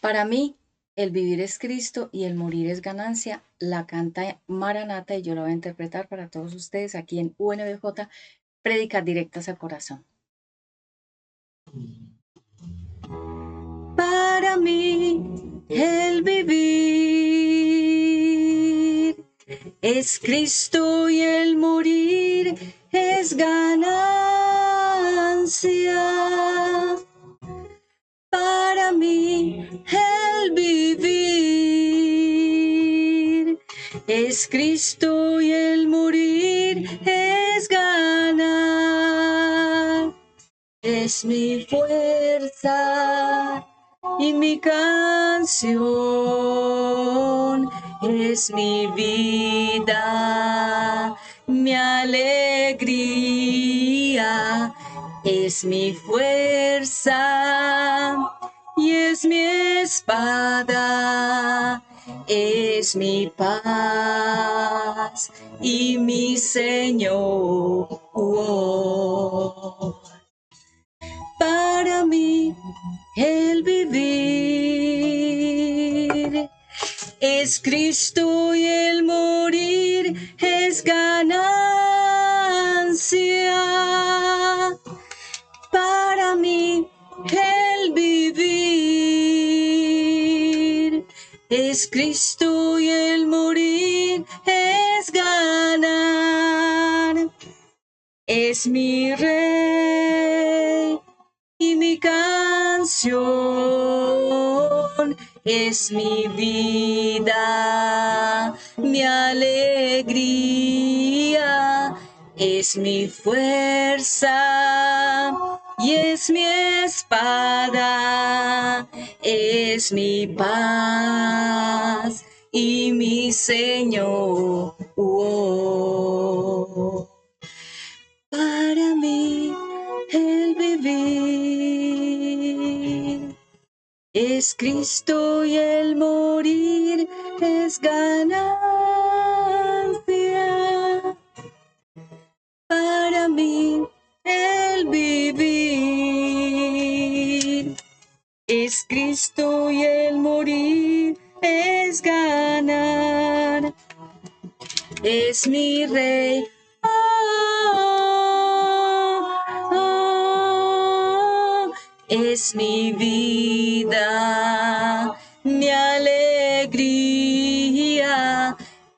Para mí, el vivir es Cristo y el morir es ganancia. La canta Maranata y yo la voy a interpretar para todos ustedes aquí en UNBJ, Prédicas Directas al Corazón. Para mí, el vivir es Cristo y el morir es ganancia. Para mí el vivir es Cristo y el morir es ganar. Es mi fuerza y mi canción, es mi vida, mi alegría, es mi fuerza y es mi espada, es mi paz y mi Señor. Para mí el vivir es Cristo y el morir es ganancia. Para mí el vivir es Cristo y el morir es ganar. Es mi Rey y mi canción, es mi vida, mi alegría, es mi fuerza y es mi espada, es mi paz y mi Señor. Para mí el vivir es Cristo y el morir es ganancia. Para mí el vivir es Cristo y el morir es ganar. Es mi Rey. Es mi vida, mi alegría,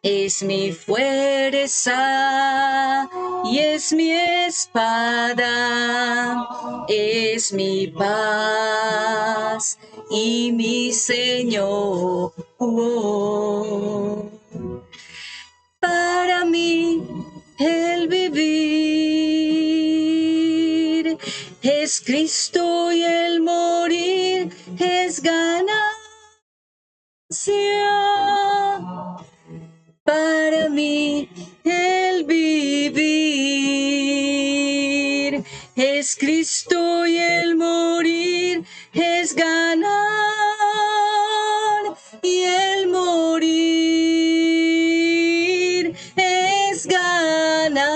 es mi fuerza y es mi espada, es mi paz y mi Señor. Para mí el vivir es Cristo y el morir es ganancia. Para mí el vivir es Cristo y el morir es ganar. Y el morir es ganar.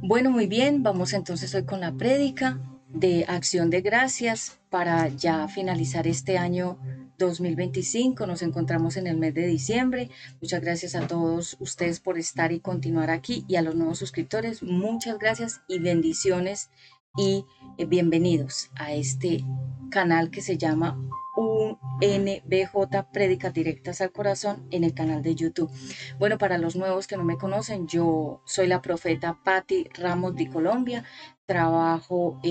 Bueno, muy bien, vamos entonces hoy con la prédica de acción de gracias para ya finalizar este año 2025. Nos encontramos en el mes de diciembre. Muchas gracias a todos ustedes por estar y continuar aquí, y a los nuevos suscriptores, muchas gracias y bendiciones y bienvenidos a este canal que se llama UNBJ Prédicas Directas al Corazón en el canal de YouTube. Bueno, para los nuevos que no me conocen, yo soy la profeta Patti Ramos de Colombia. Trabajo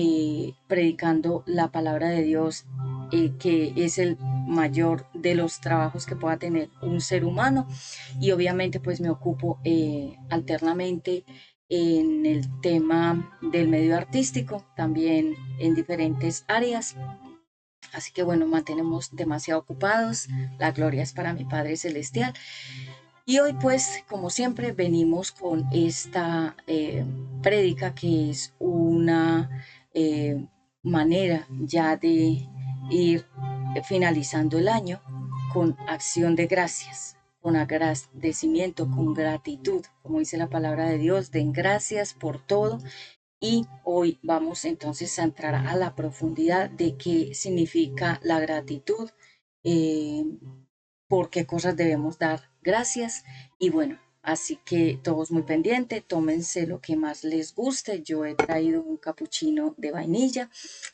predicando la palabra de Dios, que es el mayor de los trabajos que pueda tener un ser humano, y obviamente pues me ocupo alternamente en el tema del medio artístico, también en diferentes áreas. Así que bueno, mantenemos demasiado ocupados. La gloria es para mi Padre Celestial. Y hoy pues, como siempre, venimos con esta prédica, que es una manera ya de ir finalizando el año con acción de gracias. con agradecimiento, con gratitud, como dice la palabra de Dios, den gracias por todo. Y hoy vamos entonces a entrar a la profundidad de qué significa la gratitud, eh, por qué cosas debemos dar gracias. Y bueno, así que todos muy pendientes, tómense lo que más les guste. Yo he traído un capuchino de vainilla,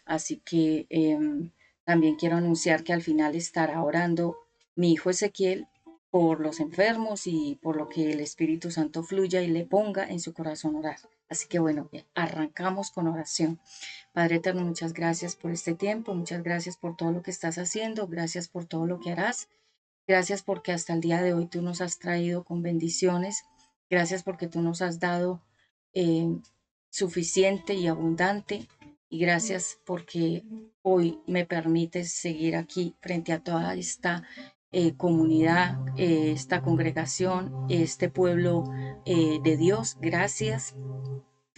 así que también quiero anunciar que al final estará orando mi hijo Ezequiel por los enfermos y por lo que el Espíritu Santo fluya y le ponga en su corazón orar. Así que bueno, arrancamos con oración. Padre eterno, muchas gracias por este tiempo, muchas gracias por todo lo que estás haciendo, gracias por todo lo que harás. Gracias porque hasta el día de hoy tú nos has traído con bendiciones. Gracias porque tú nos has dado eh, suficiente y abundante. Y gracias porque hoy me permites seguir aquí frente a toda esta comunidad, esta congregación, este pueblo de Dios. Gracias.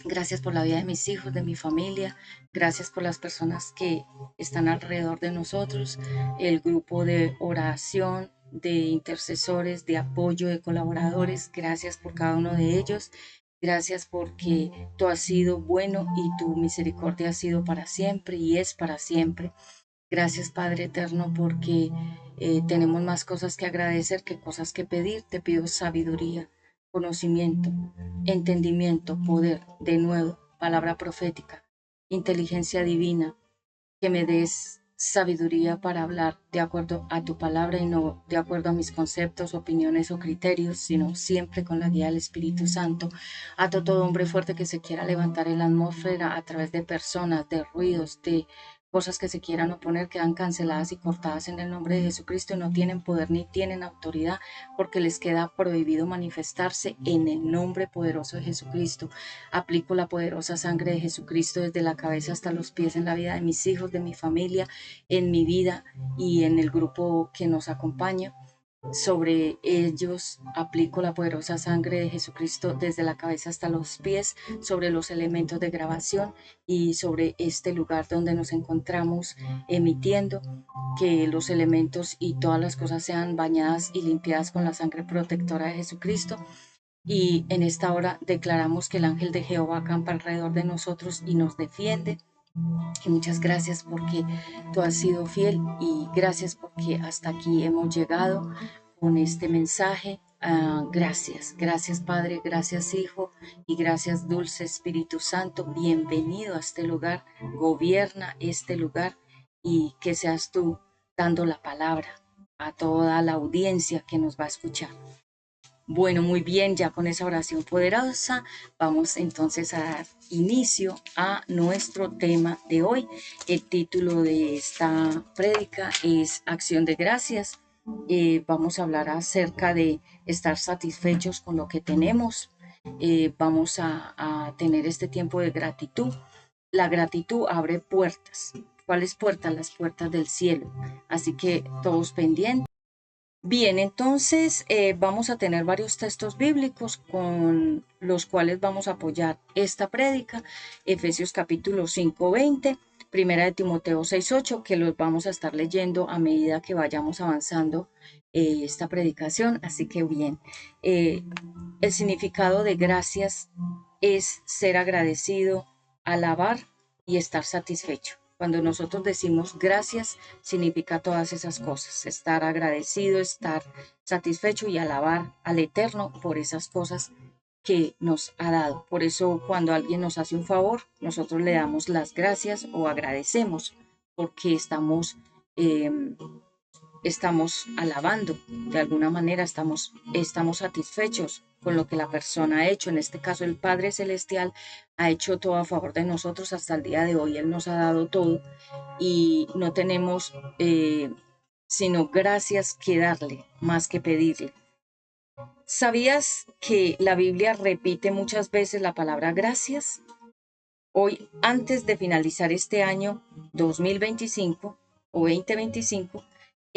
Gracias por la vida de mis hijos, de mi familia. Gracias por las personas que están alrededor de nosotros, el grupo de oración, de intercesores, de apoyo, de colaboradores. Gracias por cada uno de ellos. Gracias porque tú has sido bueno y tu misericordia ha sido para siempre y es para siempre. Gracias, Padre eterno, porque tenemos más cosas que agradecer que cosas que pedir. Te pido sabiduría, conocimiento, entendimiento, poder, de nuevo, palabra profética, inteligencia divina, que me des sabiduría para hablar de acuerdo a tu palabra y no de acuerdo a mis conceptos, opiniones o criterios, sino siempre con la guía del Espíritu Santo. Ato todo hombre fuerte que se quiera levantar en la atmósfera a través de personas, de ruidos, de cosas que se quieran oponer, quedan canceladas y cortadas en el nombre de Jesucristo y no tienen poder ni tienen autoridad porque les queda prohibido manifestarse en el nombre poderoso de Jesucristo. Aplico la poderosa sangre de Jesucristo desde la cabeza hasta los pies en la vida de mis hijos, de mi familia, en mi vida y en el grupo que nos acompaña. Sobre ellos aplico la poderosa sangre de Jesucristo desde la cabeza hasta los pies, sobre los elementos de grabación y sobre este lugar donde nos encontramos emitiendo, que los elementos y todas las cosas sean bañadas y limpiadas con la sangre protectora de Jesucristo. Y en esta hora declaramos que el ángel de Jehová acampa alrededor de nosotros y nos defiende. Y muchas gracias porque tú has sido fiel y gracias porque hasta aquí hemos llegado con este mensaje. Gracias, gracias Padre, gracias Hijo y gracias Dulce Espíritu Santo. Bienvenido a este lugar, gobierna este lugar y que seas tú dando la palabra a toda la audiencia que nos va a escuchar. Bueno, muy bien, ya con esa oración poderosa vamos entonces a dar inicio a nuestro tema de hoy. El título de esta prédica es Acción de Gracias. Vamos a hablar acerca de estar satisfechos con lo que tenemos. Vamos a tener este tiempo de gratitud. La gratitud abre puertas. ¿Cuáles puertas? Las puertas del cielo. Así que todos pendientes. Bien, entonces vamos a tener varios textos bíblicos con los cuales vamos a apoyar esta prédica. Efesios capítulo 5, 20, Primera de Timoteo 6, 8, que los vamos a estar leyendo a medida que vayamos avanzando esta predicación. Así que bien, el significado de gracias es ser agradecido, alabar y estar satisfecho. Cuando nosotros decimos gracias, significa todas esas cosas, estar agradecido, estar satisfecho y alabar al Eterno por esas cosas que nos ha dado. Por eso cuando alguien nos hace un favor, nosotros le damos las gracias o agradecemos porque eh, estamos alabando, de alguna manera estamos satisfechos con lo que la persona ha hecho. En este caso, el Padre Celestial ha hecho todo a favor de nosotros hasta el día de hoy. Él nos ha dado todo y no tenemos sino gracias que darle, más que pedirle. ¿Sabías que la Biblia repite muchas veces la palabra gracias? Hoy, antes de finalizar este año 2025 o 2025,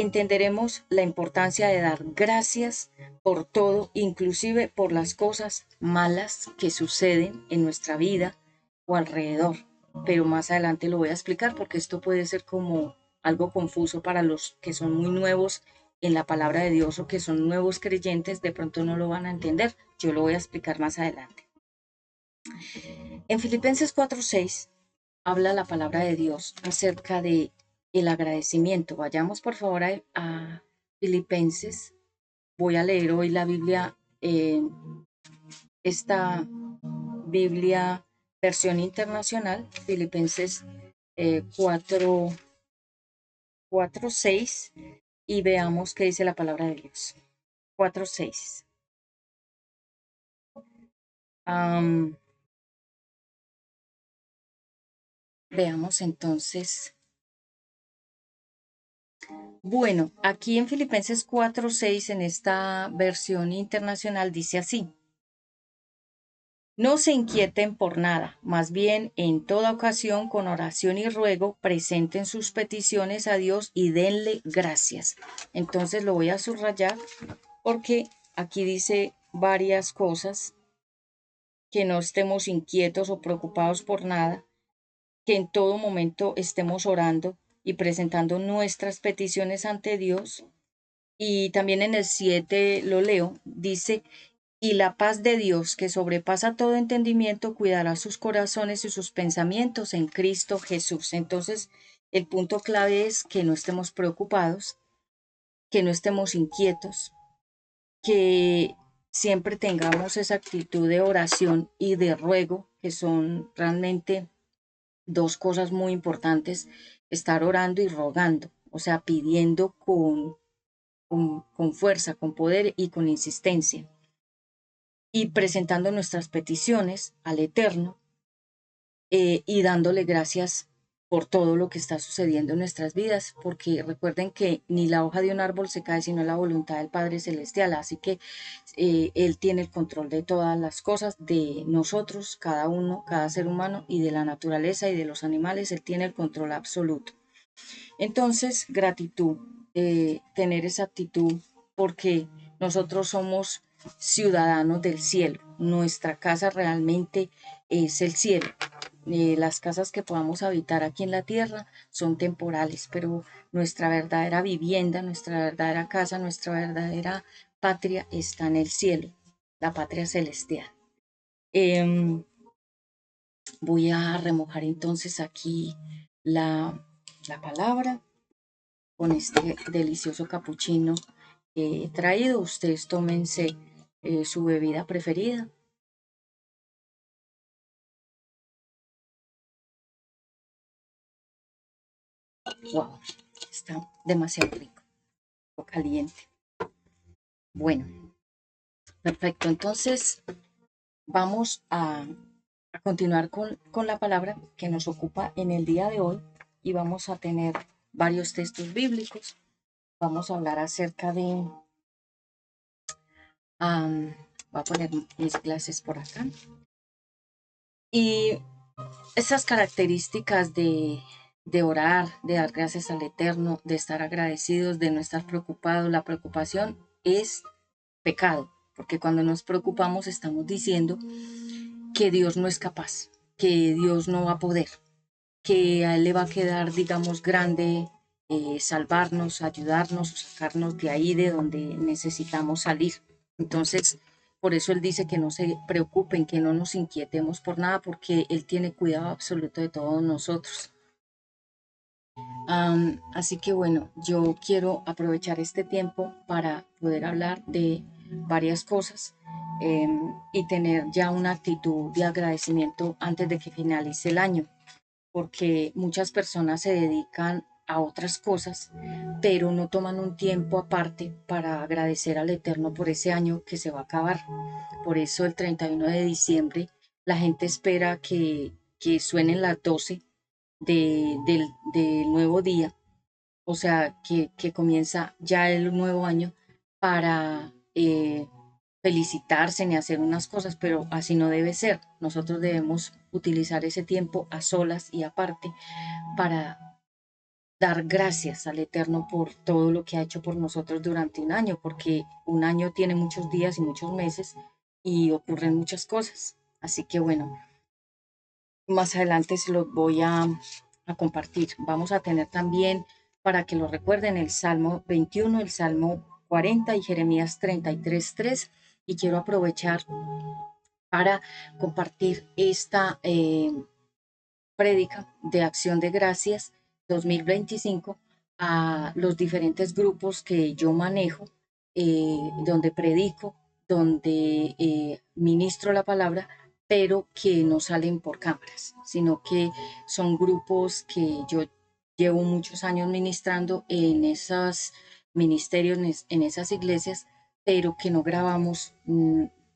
entenderemos la importancia de dar gracias por todo, inclusive por las cosas malas que suceden en nuestra vida o alrededor. Pero más adelante lo voy a explicar porque esto puede ser como algo confuso para los que son muy nuevos en la palabra de Dios o que son nuevos creyentes, de pronto no lo van a entender. Yo lo voy a explicar más adelante. En Filipenses 4:6 habla la palabra de Dios acerca de el agradecimiento. Vayamos por favor a Filipenses. Voy a leer hoy la Biblia, esta Biblia versión internacional, Filipenses 4:6, y veamos qué dice la palabra de Dios. 4:6. Veamos entonces. Bueno, aquí en Filipenses 4:6, en esta versión internacional, dice así: no se inquieten por nada, más bien en toda ocasión con oración y ruego presenten sus peticiones a Dios y denle gracias. Entonces lo voy a subrayar porque aquí dice varias cosas: que no estemos inquietos o preocupados por nada, que en todo momento estemos orando y presentando nuestras peticiones ante Dios. Y también en el 7 lo leo, dice: y la paz de Dios, que sobrepasa todo entendimiento, cuidará sus corazones y sus pensamientos en Cristo Jesús. Entonces, el punto clave es que no estemos preocupados, que no estemos inquietos, que siempre tengamos esa actitud de oración y de ruego, que son realmente dos cosas muy importantes: estar orando y rogando, o sea, pidiendo con fuerza, con poder y con insistencia, y presentando nuestras peticiones al Eterno, y dándole gracias por todo lo que está sucediendo en nuestras vidas, porque recuerden que ni la hoja de un árbol se cae sino la voluntad del Padre Celestial, así que Él tiene el control de todas las cosas, de nosotros, cada uno, cada ser humano, y de la naturaleza y de los animales. Él tiene el control absoluto. Entonces, gratitud, tener esa actitud, porque nosotros somos ciudadanos del cielo. Nuestra casa realmente es el cielo. Las casas que podamos habitar aquí en la tierra son temporales, pero nuestra verdadera vivienda, nuestra verdadera casa, nuestra verdadera patria está en el cielo, la patria celestial. Em, Voy a remojar entonces aquí la palabra con este delicioso capuchino que he traído. Ustedes tómense su bebida preferida. Wow, está demasiado rico, caliente. Bueno, perfecto. Entonces vamos a continuar con la palabra que nos ocupa en el día de hoy, y vamos a tener varios textos bíblicos. Vamos a hablar acerca de... voy a poner mis clases por acá. Y esas características de orar, de dar gracias al Eterno, de estar agradecidos, de no estar preocupados. La preocupación es pecado, porque cuando nos preocupamos estamos diciendo que Dios no es capaz, que Dios no va a poder, que a Él le va a quedar, digamos, grande salvarnos, ayudarnos, sacarnos de ahí, de donde necesitamos salir. Entonces, por eso Él dice que no se preocupen, que no nos inquietemos por nada, porque Él tiene cuidado absoluto de todos nosotros. Así que bueno, yo quiero aprovechar este tiempo para poder hablar de varias cosas, y tener ya una actitud de agradecimiento antes de que finalice el año, porque muchas personas se dedican a otras cosas, pero no toman un tiempo aparte para agradecer al Eterno por ese año que se va a acabar. Por eso el 31 de diciembre la gente espera que suenen las 12 del nuevo día, o sea, que comienza ya el nuevo año, para felicitarse ni hacer unas cosas, pero así no debe ser. Nosotros debemos utilizar ese tiempo a solas y aparte para dar gracias al Eterno por todo lo que ha hecho por nosotros durante un año, porque un año tiene muchos días y muchos meses y ocurren muchas cosas. Así que bueno, más adelante se los voy a compartir. Vamos a tener también para que lo recuerden, el Salmo 21, el Salmo 40 y Jeremías 33:3. Y quiero aprovechar para compartir esta prédica de Acción de Gracias 2025 a los diferentes grupos que yo manejo, donde predico, donde ministro la palabra, pero que no salen por cámaras, sino que son grupos que yo llevo muchos años ministrando en esos ministerios, en esas iglesias, pero que no grabamos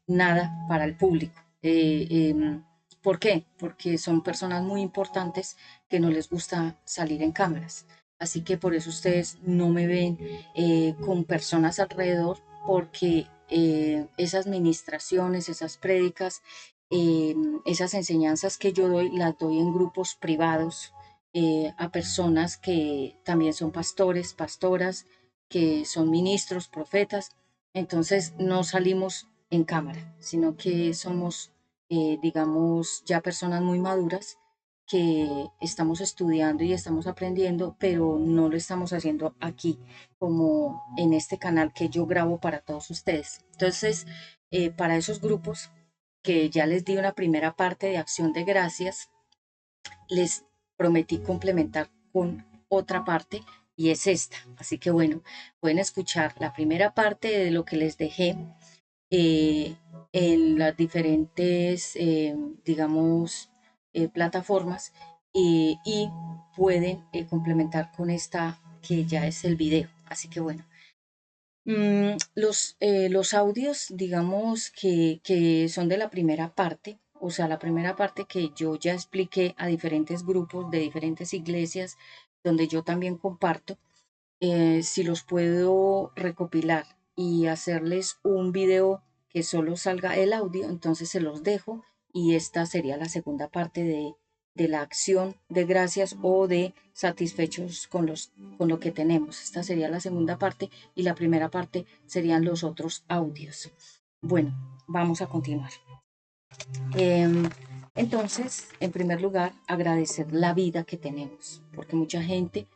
nada para el público. ¿Por qué? Porque son personas muy importantes que no les gusta salir en cámaras. Así que por eso ustedes no me ven con personas alrededor, porque esas ministraciones, esas prédicas, esas enseñanzas que yo doy, las doy en grupos privados a personas que también son pastores, pastoras, que son ministros, profetas. Entonces no salimos en cámara, sino que somos digamos, ya personas muy maduras que estamos estudiando y estamos aprendiendo, pero no lo estamos haciendo aquí, como en este canal que yo grabo para todos ustedes. Entonces, para esos grupos que ya les di una primera parte de Acción de Gracias, les prometí complementar con otra parte y es esta. Así que bueno, pueden escuchar la primera parte de lo que les dejé eh, en las diferentes, digamos, plataformas y pueden complementar con esta que ya es el video. Así que bueno, los audios, digamos, que son de la primera parte, o sea, la primera parte que yo ya expliqué a diferentes grupos de diferentes iglesias, donde yo también comparto, si los puedo recopilar y hacerles un video que solo salga el audio, entonces se los dejo y esta sería la segunda parte de la acción de gracias o de satisfechos con lo que tenemos. Esta sería la segunda parte y la primera parte serían los otros audios. Bueno, vamos a continuar. Em, entonces, en primer lugar, agradecer la vida que tenemos, porque mucha gente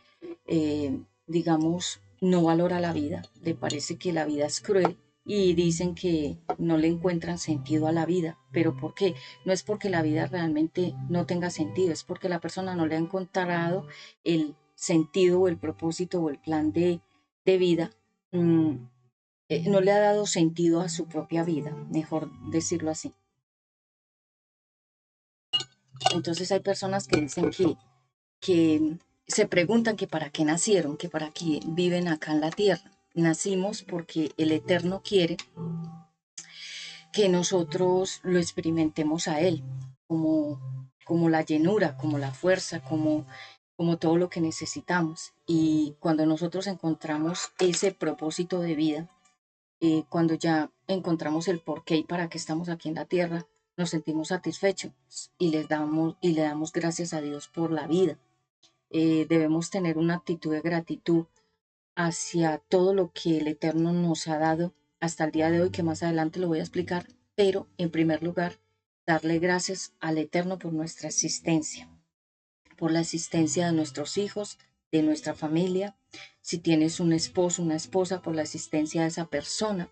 digamos, no valora la vida, le parece que la vida es cruel y dicen que no le encuentran sentido a la vida. ¿Pero por qué? No es porque la vida realmente no tenga sentido, es porque la persona no le ha encontrado el sentido o el propósito o el plan de vida. mm, no le ha dado sentido a su propia vida, mejor decirlo así. Entonces hay personas que dicen que se preguntan que para qué nacieron, que para qué viven acá en la tierra. Nacimos porque el Eterno quiere que nosotros lo experimentemos a Él, como la llenura, como la fuerza, como todo lo que necesitamos. Y cuando nosotros encontramos ese propósito de vida, cuando ya encontramos el porqué y para qué estamos aquí en la tierra, nos sentimos satisfechos y le damos gracias a Dios por la vida. Debemos tener una actitud de gratitud hacia todo lo que el Eterno nos ha dado hasta el día de hoy, que más adelante lo voy a explicar, pero en primer lugar, darle gracias al Eterno por nuestra existencia, por la existencia de nuestros hijos, de nuestra familia, si tienes un esposo, una esposa, por la existencia de esa persona,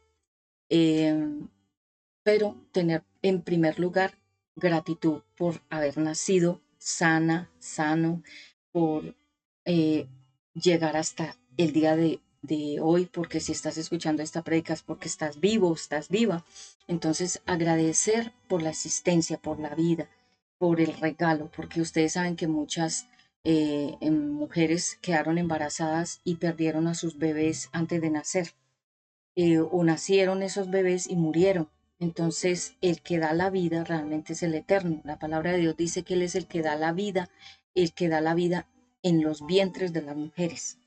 eh, pero tener en primer lugar gratitud por haber nacido sana, sano, por eh, llegar hasta el día de hoy, porque si estás escuchando esta prédica es porque estás vivo, estás viva. Entonces agradecer por la existencia, por la vida, por el regalo, porque ustedes saben que muchas mujeres quedaron embarazadas y perdieron a sus bebés antes de nacer, o nacieron esos bebés y murieron. Entonces, el que da la vida realmente es el Eterno. La palabra de Dios dice que Él es el que da la vida, el que da la vida en los vientres de las mujeres.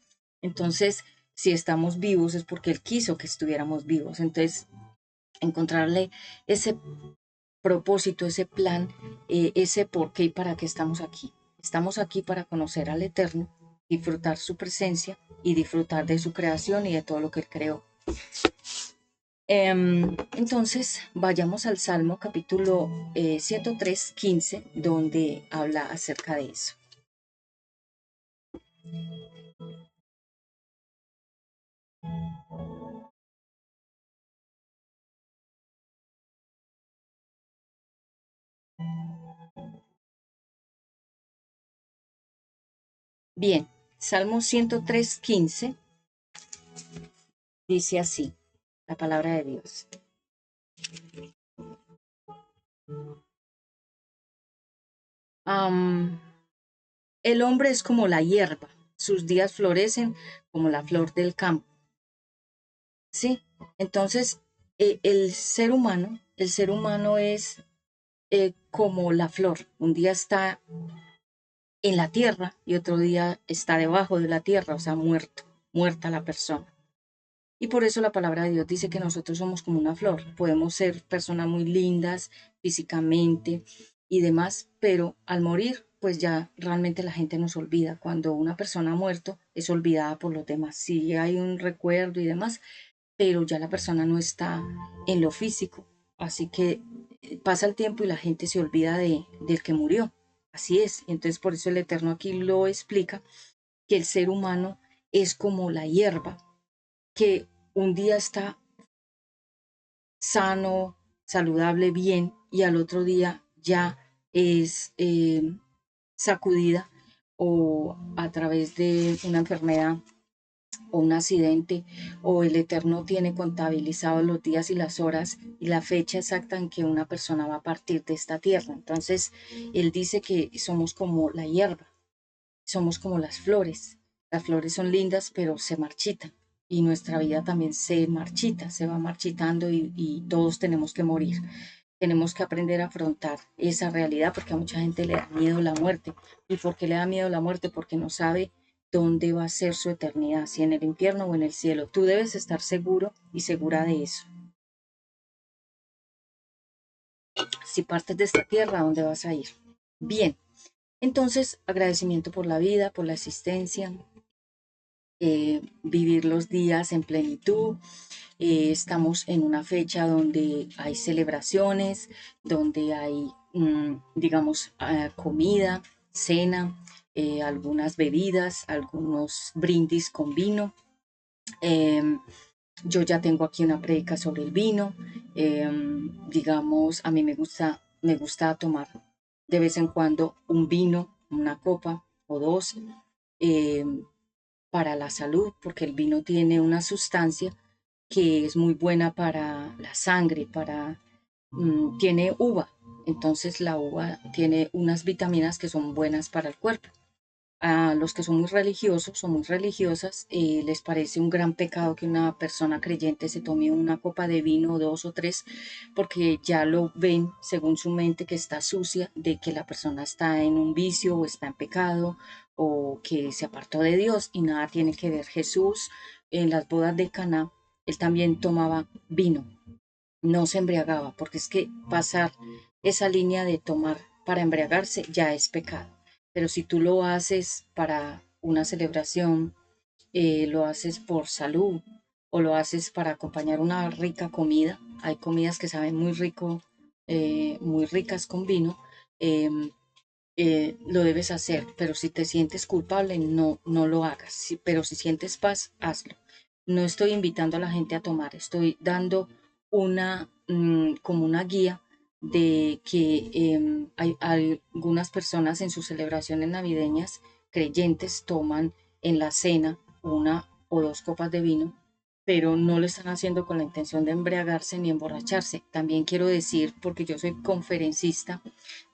Entonces, si estamos vivos es porque Él quiso que estuviéramos vivos. Entonces, encontrarle ese propósito, ese plan, ese por qué y para qué estamos aquí. Estamos aquí para conocer al Eterno, disfrutar su presencia y disfrutar de su creación y de todo lo que Él creó. Entonces, vayamos al Salmo capítulo 103:15, donde habla acerca de eso. Bien, Salmo 103:15 dice así, la palabra de Dios. Am, el hombre es como la hierba, sus días florecen como la flor del campo. Sí, entonces el ser humano es como la flor. Un día está en la tierra y otro día está debajo de la tierra, o sea, muerta la persona. Y por eso la palabra de Dios dice que nosotros somos como una flor. Podemos ser personas muy lindas físicamente y demás, pero al morir, pues ya realmente la gente nos olvida. Cuando una persona ha muerto, es olvidada por los demás. Sí hay un recuerdo y demás, pero ya la persona no está en lo físico. Así que pasa el tiempo y la gente se olvida del que murió. Así es. Entonces por eso el Eterno aquí lo explica, que el ser humano es como la hierba, que un día está sano, saludable, bien, y al otro día ya es sacudida o a través de una enfermedad o un accidente, o el Eterno tiene contabilizados los días y las horas y la fecha exacta en que una persona va a partir de esta tierra. Entonces, Él dice que somos como la hierba, somos como las flores. Las flores son lindas, pero se marchitan. Y nuestra vida también se marchita, se va marchitando y todos tenemos que morir. Tenemos que aprender a afrontar esa realidad porque a mucha gente le da miedo la muerte. ¿Y por qué le da miedo la muerte? Porque no sabe dónde va a ser su eternidad, si en el infierno o en el cielo. Tú debes estar seguro y segura de eso. Si partes de esta tierra, ¿a dónde vas a ir? Bien, entonces agradecimiento por la vida, por la existencia, vivir los días en plenitud. Estamos en una fecha donde hay celebraciones, donde hay, digamos, comida, cena, algunas bebidas, algunos brindis con vino. Em, yo ya tengo aquí una prédica sobre el vino. Digamos, a mí me gusta tomar de vez en cuando un vino, una copa o dos. em, para la salud, porque el vino tiene una sustancia que es muy buena para la sangre, tiene uva, entonces la uva tiene unas vitaminas que son buenas para el cuerpo. A los que son muy religiosos o muy religiosas, les parece un gran pecado que una persona creyente se tome una copa de vino, dos o tres, porque ya lo ven según su mente que está sucia, de que la persona está en un vicio o está en pecado o que se apartó de Dios y nada tiene que ver. Jesús en las bodas de Caná, él también tomaba vino, no se embriagaba, porque es que pasar esa línea de tomar para embriagarse ya es pecado. Pero si tú lo haces para una celebración, lo haces por salud o lo haces para acompañar una rica comida, hay comidas que saben muy rico, muy ricas con vino, em, lo debes hacer, pero si te sientes culpable, no lo hagas. Pero si sientes paz, hazlo. No estoy invitando a la gente a tomar, estoy dando como una guía de que hay algunas personas en sus celebraciones navideñas creyentes toman en la cena una o dos copas de vino, pero no lo están haciendo con la intención de embriagarse ni emborracharse. También quiero decir, porque yo soy conferencista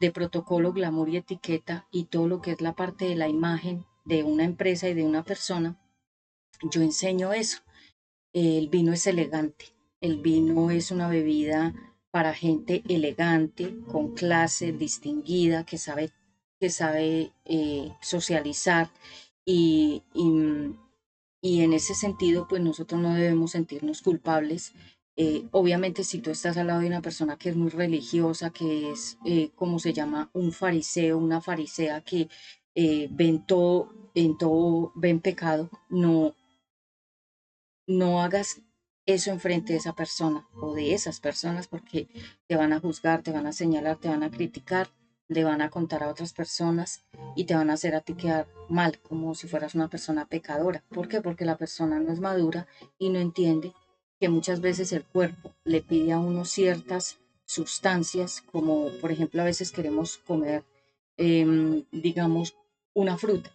de protocolo, glamour y etiqueta y todo lo que es la parte de la imagen de una empresa y de una persona, yo enseño eso. El vino es elegante, el vino es una bebida para gente elegante, con clase, distinguida, que sabe socializar y y en ese sentido, pues nosotros no debemos sentirnos culpables. Obviamente, si tú estás al lado de una persona que es muy religiosa, que es, como se llama, un fariseo, una farisea que ven todo, en todo ven pecado, no hagas eso enfrente de esa persona o de esas personas porque te van a juzgar, te van a señalar, te van a criticar. le van a contar a otras personas y te van a hacer a ti quedar mal, como si fueras una persona pecadora. ¿Por qué? Porque la persona no es madura y no entiende que muchas veces el cuerpo le pide a uno ciertas sustancias, como por ejemplo a veces queremos comer, digamos, una fruta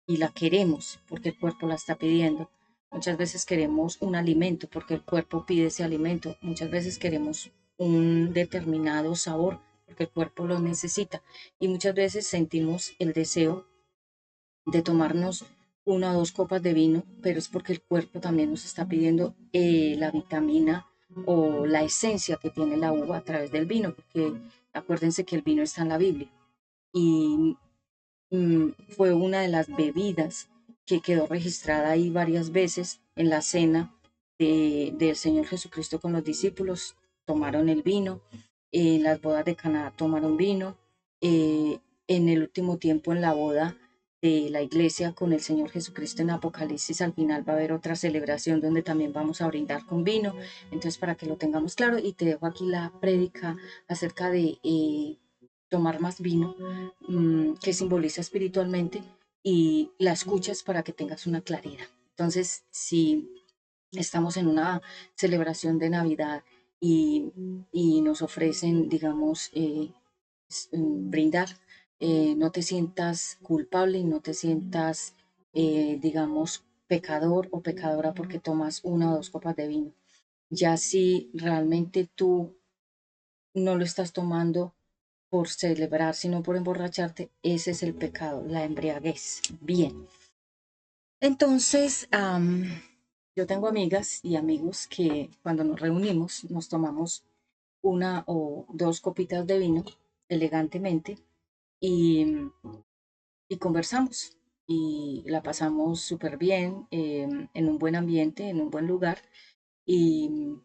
y la queremos porque el cuerpo la está pidiendo. Muchas veces queremos un alimento porque el cuerpo pide ese alimento. Muchas veces queremos un determinado sabor porque el cuerpo lo necesita. Y muchas veces sentimos el deseo de tomarnos una o dos copas de vino, pero es porque el cuerpo también nos está pidiendo la vitamina o la esencia que tiene la uva a través del vino, porque acuérdense que el vino está en la Biblia y fue una de las bebidas que quedó registrada ahí varias veces en la cena del Señor Jesucristo con los discípulos. Tomaron el vino, en las bodas de Caná tomaron vino, en el último tiempo en la boda de la iglesia con el Señor Jesucristo en Apocalipsis, al final va a haber otra celebración donde también vamos a brindar con vino. Entonces, para que lo tengamos claro, y te dejo aquí la prédica acerca de tomar más vino, que simboliza espiritualmente, y la escuchas para que tengas una claridad. Entonces, si estamos en una celebración de Navidad y nos ofrecen, digamos, brindar, no te sientas culpable y no te sientas, digamos, pecador o pecadora porque tomas una o dos copas de vino. Ya si realmente tú no lo estás tomando por celebrar, sino por emborracharte, ese es el pecado, la embriaguez. Bien, entonces yo tengo amigas y amigos que cuando nos reunimos nos tomamos una o dos copitas de vino elegantemente y, y conversamos y la pasamos súper bien, en un buen ambiente, en un buen lugar, y,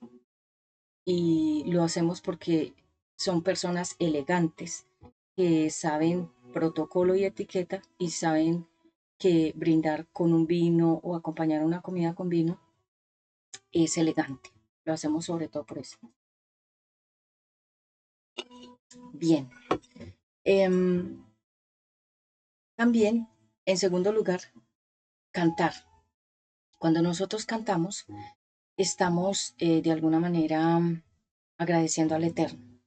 y lo hacemos porque son personas elegantes que saben protocolo y etiqueta y saben que brindar con un vino o acompañar una comida con vino es elegante. Lo hacemos sobre todo por eso. Bien. Em, También, en segundo lugar, cantar. Cuando nosotros cantamos, estamos de alguna manera agradeciendo al Eterno.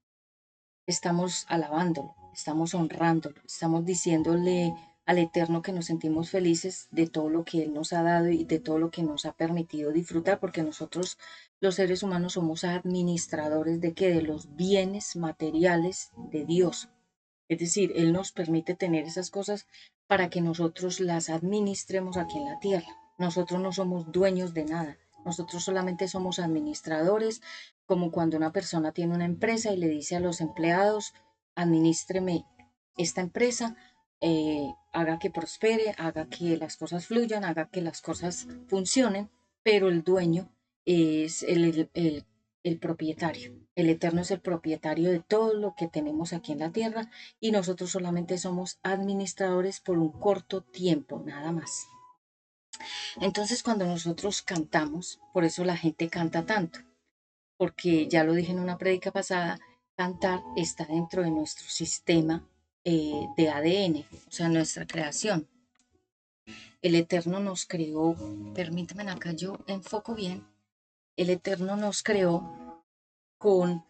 Estamos alabándolo, estamos honrándolo, estamos diciéndole al Eterno que nos sentimos felices de todo lo que Él nos ha dado y de todo lo que nos ha permitido disfrutar, porque nosotros los seres humanos somos administradores de que de los bienes materiales de Dios. Es decir, Él nos permite tener esas cosas para que nosotros las administremos aquí en la tierra. Nosotros no somos dueños de nada. Nosotros solamente somos administradores, como cuando una persona tiene una empresa y le dice a los empleados, administreme esta empresa, haga que prospere, haga que las cosas fluyan, haga que las cosas funcionen, pero el dueño es el propietario. El Eterno es el propietario de todo lo que tenemos aquí en la tierra y nosotros solamente somos administradores por un corto tiempo, nada más. Entonces, cuando nosotros cantamos, por eso la gente canta tanto, porque ya lo dije en una prédica pasada, cantar está dentro de nuestro sistema de ADN, o sea, nuestra creación. El Eterno nos creó, permítanme acá yo enfoco bien, el Eterno con,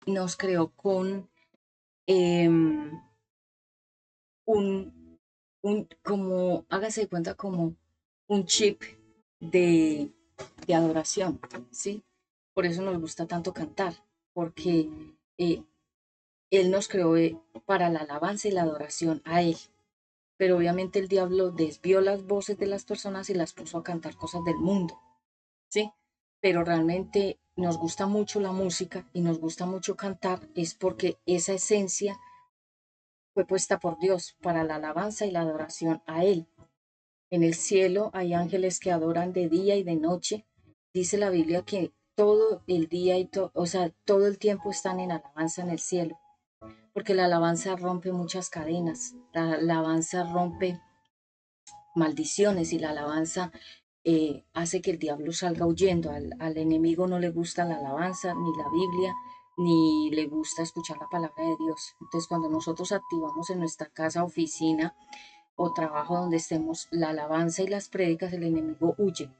nos creó con eh, un, como, hágase de cuenta, como un chip de, de adoración, ¿sí? Por eso nos gusta tanto cantar, porque eh, Él nos creó para la alabanza y la adoración a Él. Pero obviamente el diablo desvió las voces de las personas y las puso a cantar cosas del mundo, ¿sí? Pero realmente nos gusta mucho la música y nos gusta mucho cantar, es porque esa esencia fue puesta por Dios para la alabanza y la adoración a Él. En el cielo hay ángeles que adoran de día y de noche. Dice la Biblia que todo el día o sea, todo el tiempo están en alabanza en el cielo, porque la alabanza rompe muchas cadenas, la alabanza rompe maldiciones y la alabanza hace que el diablo salga huyendo. Al enemigo no le gusta la alabanza ni la Biblia, ni le gusta escuchar la palabra de Dios. Entonces, cuando nosotros activamos en nuestra casa, oficina o trabajo donde estemos la alabanza y las prédicas, el enemigo huye,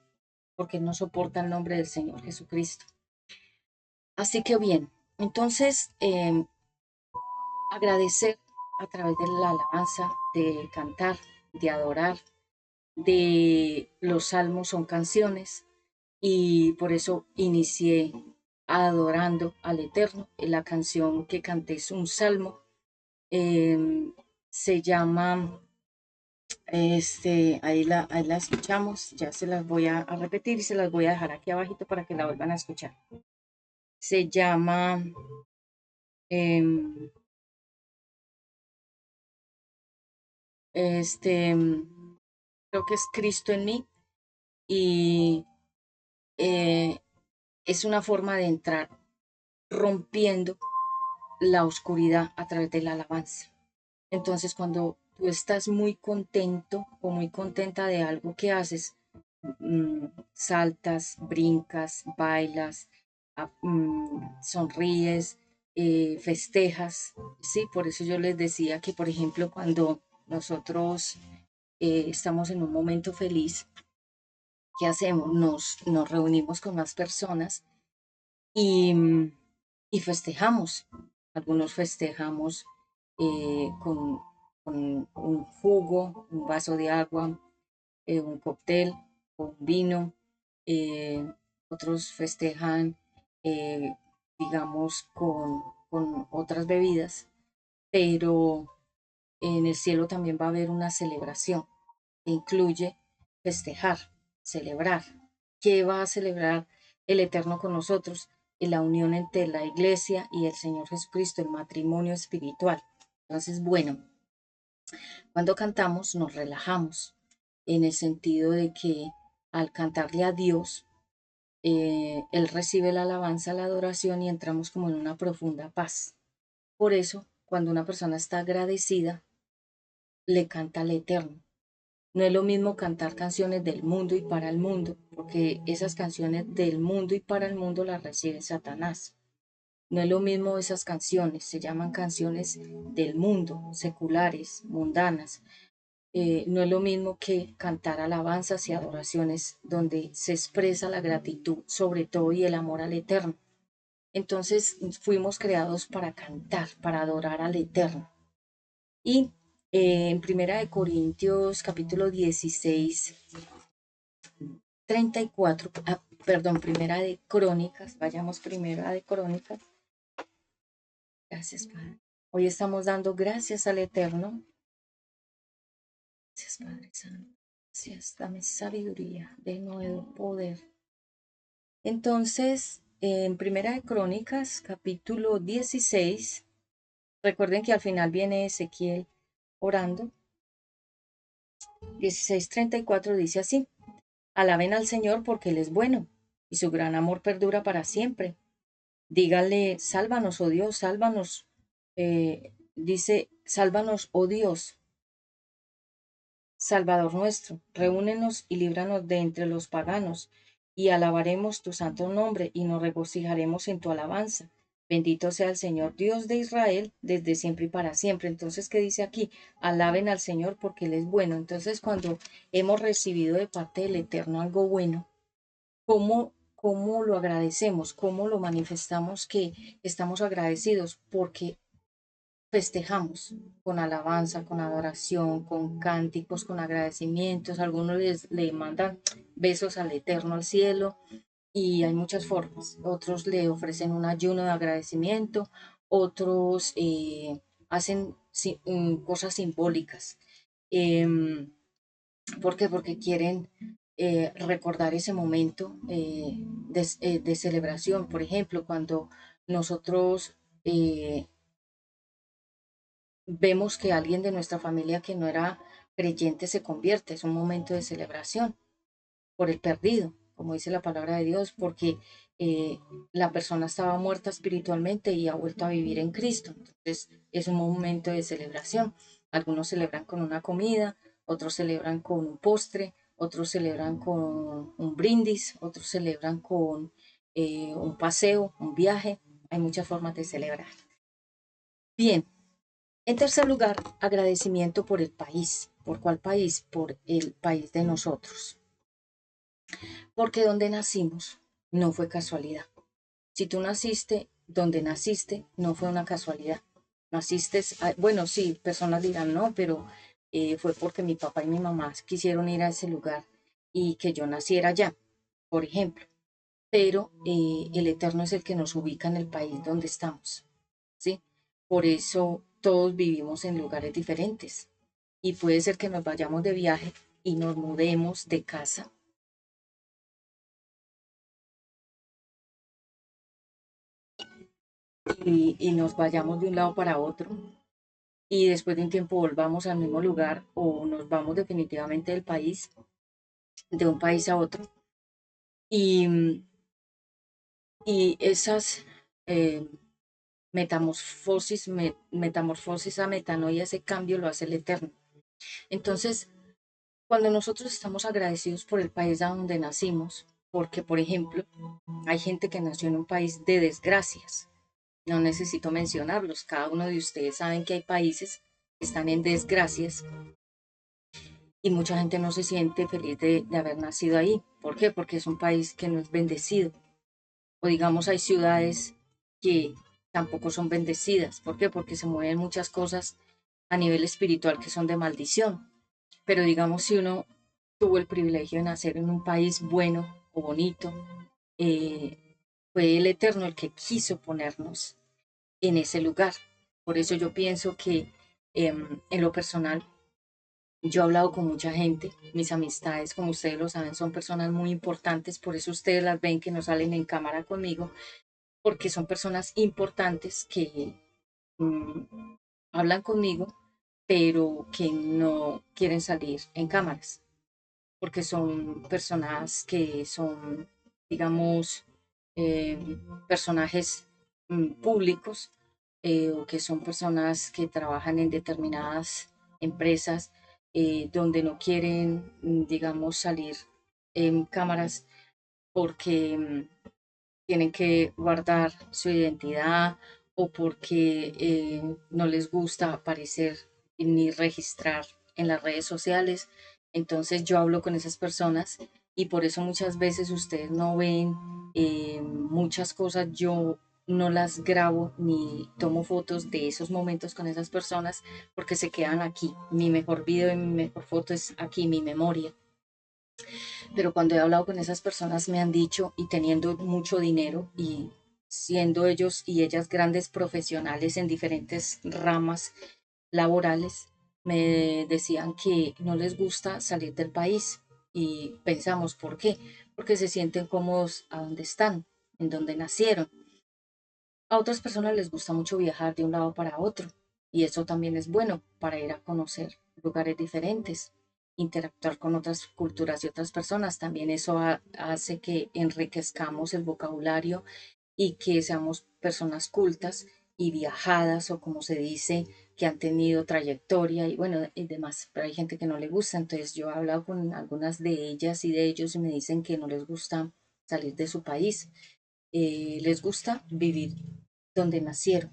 porque él no soporta el nombre del Señor Jesucristo. Así que bien, entonces agradecer a través de la alabanza, de cantar, de adorar, de los salmos son canciones y por eso inicié adorando al Eterno. La canción que canté es un salmo, se llama, ahí la escuchamos, ya se las voy a repetir y se las voy a dejar aquí abajito para que la vuelvan a escuchar. Se llama, em, este, creo que es Cristo en mí y eh, es una forma de entrar rompiendo la oscuridad a través de la alabanza. Entonces, cuando tú estás muy contento o muy contenta de algo que haces, saltas, brincas, bailas, sonríes, festejas, ¿sí? Por eso yo les decía que, por ejemplo, cuando nosotros estamos en un momento feliz, ¿qué hacemos? Nos reunimos con más personas y, y festejamos. Algunos festejamos con un jugo, un vaso de agua, un cóctel, un vino. eh, Otros festejan, eh, digamos, con otras bebidas, pero en el cielo también va a haber una celebración que incluye festejar, celebrar. ¿Qué va a celebrar el Eterno con nosotros? En la unión entre la iglesia y el Señor Jesucristo, el matrimonio espiritual. Entonces, bueno, cuando cantamos nos relajamos en el sentido de que al cantarle a Dios, Él recibe la alabanza, la adoración y entramos como en una profunda paz. Por eso, cuando una persona está agradecida, le canta al Eterno. No es lo mismo cantar canciones del mundo y para el mundo, porque esas canciones del mundo y para el mundo las recibe Satanás. No es lo mismo esas canciones, se llaman canciones del mundo, seculares, mundanas. No es lo mismo que cantar alabanzas y adoraciones donde se expresa la gratitud sobre todo y el amor al Eterno. Entonces fuimos creados para cantar, para adorar al Eterno. Y en Primera de Corintios capítulo 16 34, perdón, Primera de Crónicas, vayamos Primera de Crónicas. Gracias, Padre. Hoy estamos dando gracias al Eterno. Gracias, Padre Santo. Gracias, dame sabiduría, de nuevo poder. Entonces, en Primera de Crónicas, capítulo 16, recuerden que al final viene Ezequiel orando. 16:34 dice así: alaben al Señor porque Él es bueno y su gran amor perdura para siempre. Dígale, sálvanos, oh Dios, sálvanos. Dice, sálvanos, oh Dios, Salvador nuestro, reúnenos y líbranos de entre los paganos, y alabaremos tu santo nombre y nos regocijaremos en tu alabanza. Bendito sea el Señor Dios de Israel desde siempre y para siempre. Entonces, ¿qué dice aquí? Alaben al Señor porque Él es bueno. Entonces, cuando hemos recibido de parte del Eterno algo bueno, ¿cómo lo agradecemos? ¿Cómo lo manifestamos que estamos agradecidos? Porque festejamos con alabanza, con adoración, con cánticos, con agradecimientos. Algunos le mandan besos al Eterno, al cielo, y hay muchas formas. Otros le ofrecen un ayuno de agradecimiento, otros hacen cosas simbólicas. Em, ¿Por qué? Porque quieren recordar ese momento de celebración. Por ejemplo, cuando nosotros vemos que alguien de nuestra familia que no era creyente se convierte, es un momento de celebración por el perdido, como dice la palabra de Dios, porque la persona estaba muerta espiritualmente y ha vuelto a vivir en Cristo. Entonces es un momento de celebración. Algunos celebran con una comida, otros celebran con un postre, otros celebran con un brindis, otros celebran con un paseo, un viaje, hay muchas formas de celebrar. Bien, en tercer lugar, agradecimiento por el país. ¿Por cuál país? Por el país de nosotros. Porque donde nacimos no fue casualidad. Si tú naciste donde naciste, no fue una casualidad. Naciste, bueno, sí, personas dirán no, pero fue porque mi papá y mi mamá quisieron ir a ese lugar y que yo naciera allá, por ejemplo. Pero el Eterno es el que nos ubica en el país donde estamos, ¿sí? Por eso todos vivimos en lugares diferentes y puede ser que nos vayamos de viaje y nos mudemos de casa y nos vayamos de un lado para otro y después de un tiempo volvamos al mismo lugar o nos vamos definitivamente del país, de un país a otro. Y, y esas eh, metamorfosis a metanoia, ese cambio lo hace el Eterno. Entonces, cuando nosotros estamos agradecidos por el país a donde nacimos, porque, por ejemplo, hay gente que nació en un país de desgracias, no necesito mencionarlos, cada uno de ustedes saben que hay países que están en desgracias y mucha gente no se siente feliz de haber nacido ahí. ¿Por qué? Porque es un país que no es bendecido. O digamos, hay ciudades que tampoco son bendecidas. ¿Por qué? Porque se mueven muchas cosas a nivel espiritual que son de maldición. Pero digamos, si uno tuvo el privilegio de nacer en un país bueno o bonito, eh, fue el Eterno el que quiso ponernos en ese lugar. Por eso yo pienso que en lo personal, yo he hablado con mucha gente, mis amistades, como ustedes lo saben, son personas muy importantes, por eso ustedes las ven que no salen en cámara conmigo, porque son personas importantes que hablan conmigo, pero que no quieren salir en cámaras, porque son personas que son, digamos, eh, personajes públicos o que son personas que trabajan en determinadas empresas donde no quieren, digamos, salir en cámaras porque tienen que guardar su identidad o porque no les gusta aparecer ni registrar en las redes sociales. Entonces yo hablo con esas personas y por eso muchas veces ustedes no ven muchas cosas, yo no las grabo ni tomo fotos de esos momentos con esas personas porque se quedan aquí. Mi mejor video y mi mejor foto es aquí, mi memoria. Pero cuando he hablado con esas personas me han dicho, y teniendo mucho dinero y siendo ellos y ellas grandes profesionales en diferentes ramas laborales, me decían que no les gusta salir del país. Y pensamos, ¿por qué? Porque se sienten cómodos a donde están, en donde nacieron. A otras personas les gusta mucho viajar de un lado para otro y eso también es bueno para ir a conocer lugares diferentes, interactuar con otras culturas y otras personas. También eso hace que enriquezcamos el vocabulario y que seamos personas cultas y viajadas o como se dice, que han tenido trayectoria y bueno, y demás. Pero hay gente que no le gusta, entonces yo he hablado con algunas de ellas y de ellos y me dicen que no les gusta salir de su país, les gusta vivir donde nacieron,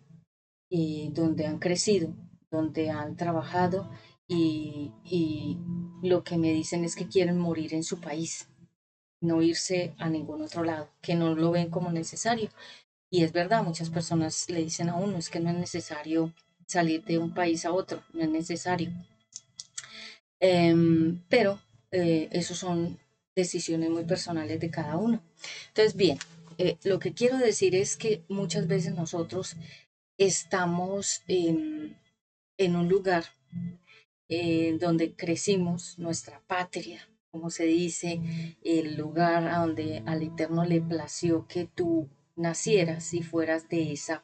donde han crecido, donde han trabajado y lo que me dicen es que quieren morir en su país, no irse a ningún otro lado, que no lo ven como necesario. Y es verdad, muchas personas le dicen a uno, es que no es necesario salir de un país a otro, no es necesario. Pero eso son decisiones muy personales de cada uno. Entonces, bien, lo que quiero decir es que muchas veces nosotros estamos en un lugar donde crecimos, nuestra patria, como se dice, el lugar a donde al Eterno le plació que tú nacieras y fueras de esa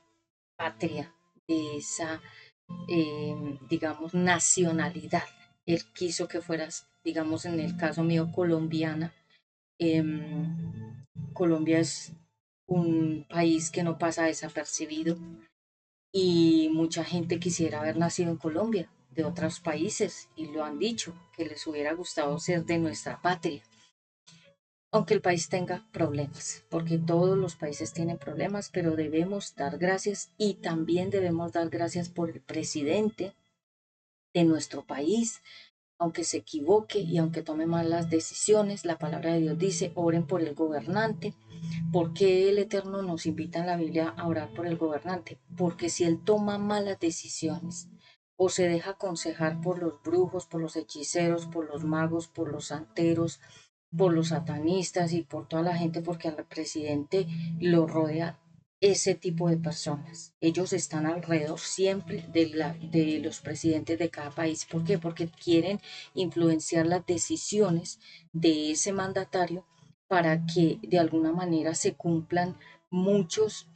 patria, de esa, digamos, nacionalidad. Él quiso que fueras, digamos, en el caso mío, colombiana. Colombia es un país que no pasa desapercibido y mucha gente quisiera haber nacido en Colombia, de otros países, y lo han dicho, que les hubiera gustado ser de nuestra patria. aunque el país tenga problemas, porque todos los países tienen problemas, pero debemos dar gracias y también debemos dar gracias por el presidente de nuestro país, aunque se equivoque y aunque tome malas decisiones. La palabra de Dios dice, oren por el gobernante. ¿Por qué el Eterno nos invita en la Biblia a orar por el gobernante? Porque si él toma malas decisiones o se deja aconsejar por los brujos, por los hechiceros, por los magos, por los santeros, por los satanistas y por toda la gente, porque al presidente lo rodea ese tipo de personas. Ellos están alrededor siempre de los presidentes de cada país. ¿Por qué? Porque quieren influenciar las decisiones de ese mandatario para que de alguna manera se cumplan muchos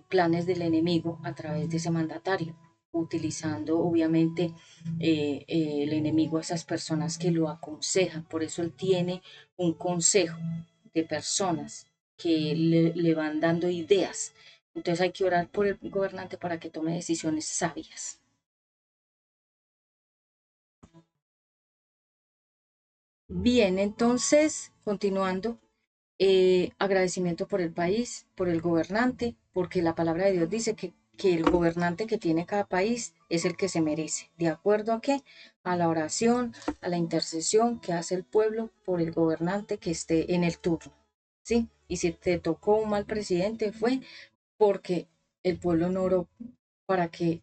planes del enemigo a través de ese mandatario, utilizando obviamente el enemigo a esas personas que lo aconsejan. Por eso él tiene un consejo de personas que le van dando ideas. Entonces hay que orar por el gobernante para que tome decisiones sabias. Bien, entonces, continuando, agradecimiento por el país, por el gobernante, porque la palabra de Dios dice que el gobernante que tiene cada país es el que se merece. ¿De acuerdo a qué? A la oración, a la intercesión que hace el pueblo por el gobernante que esté en el turno. ¿Sí? Y si te tocó un mal presidente fue porque el pueblo no oró para que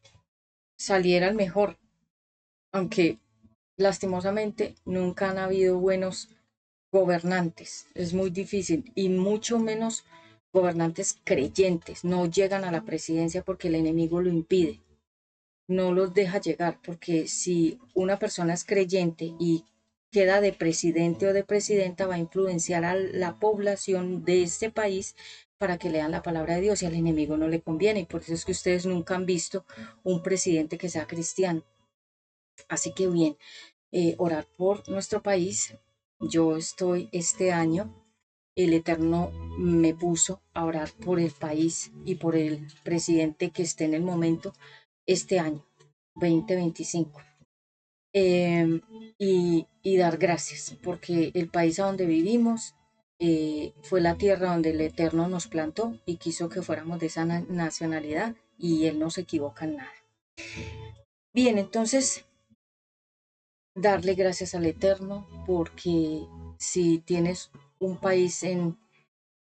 saliera el mejor, aunque lastimosamente nunca han habido buenos gobernantes. Es muy difícil y mucho menos gobernantes creyentes. No llegan a la presidencia porque el enemigo lo impide. No los deja llegar porque si una persona es creyente y queda de presidente o de presidenta, va a influenciar a la población de este país para que lean la palabra de Dios y al enemigo no le conviene. Y por eso es que ustedes nunca han visto un presidente que sea cristiano. Así que bien, orar por nuestro país. Yo estoy este año, el Eterno me puso a orar por el país y por el presidente que esté en el momento este año, 2025. Eh, y dar gracias, porque el país a donde vivimos fue la tierra donde el Eterno nos plantó y quiso que fuéramos de esa nacionalidad y Él no se equivoca en nada. Bien, entonces darle gracias al Eterno porque si tienes un país en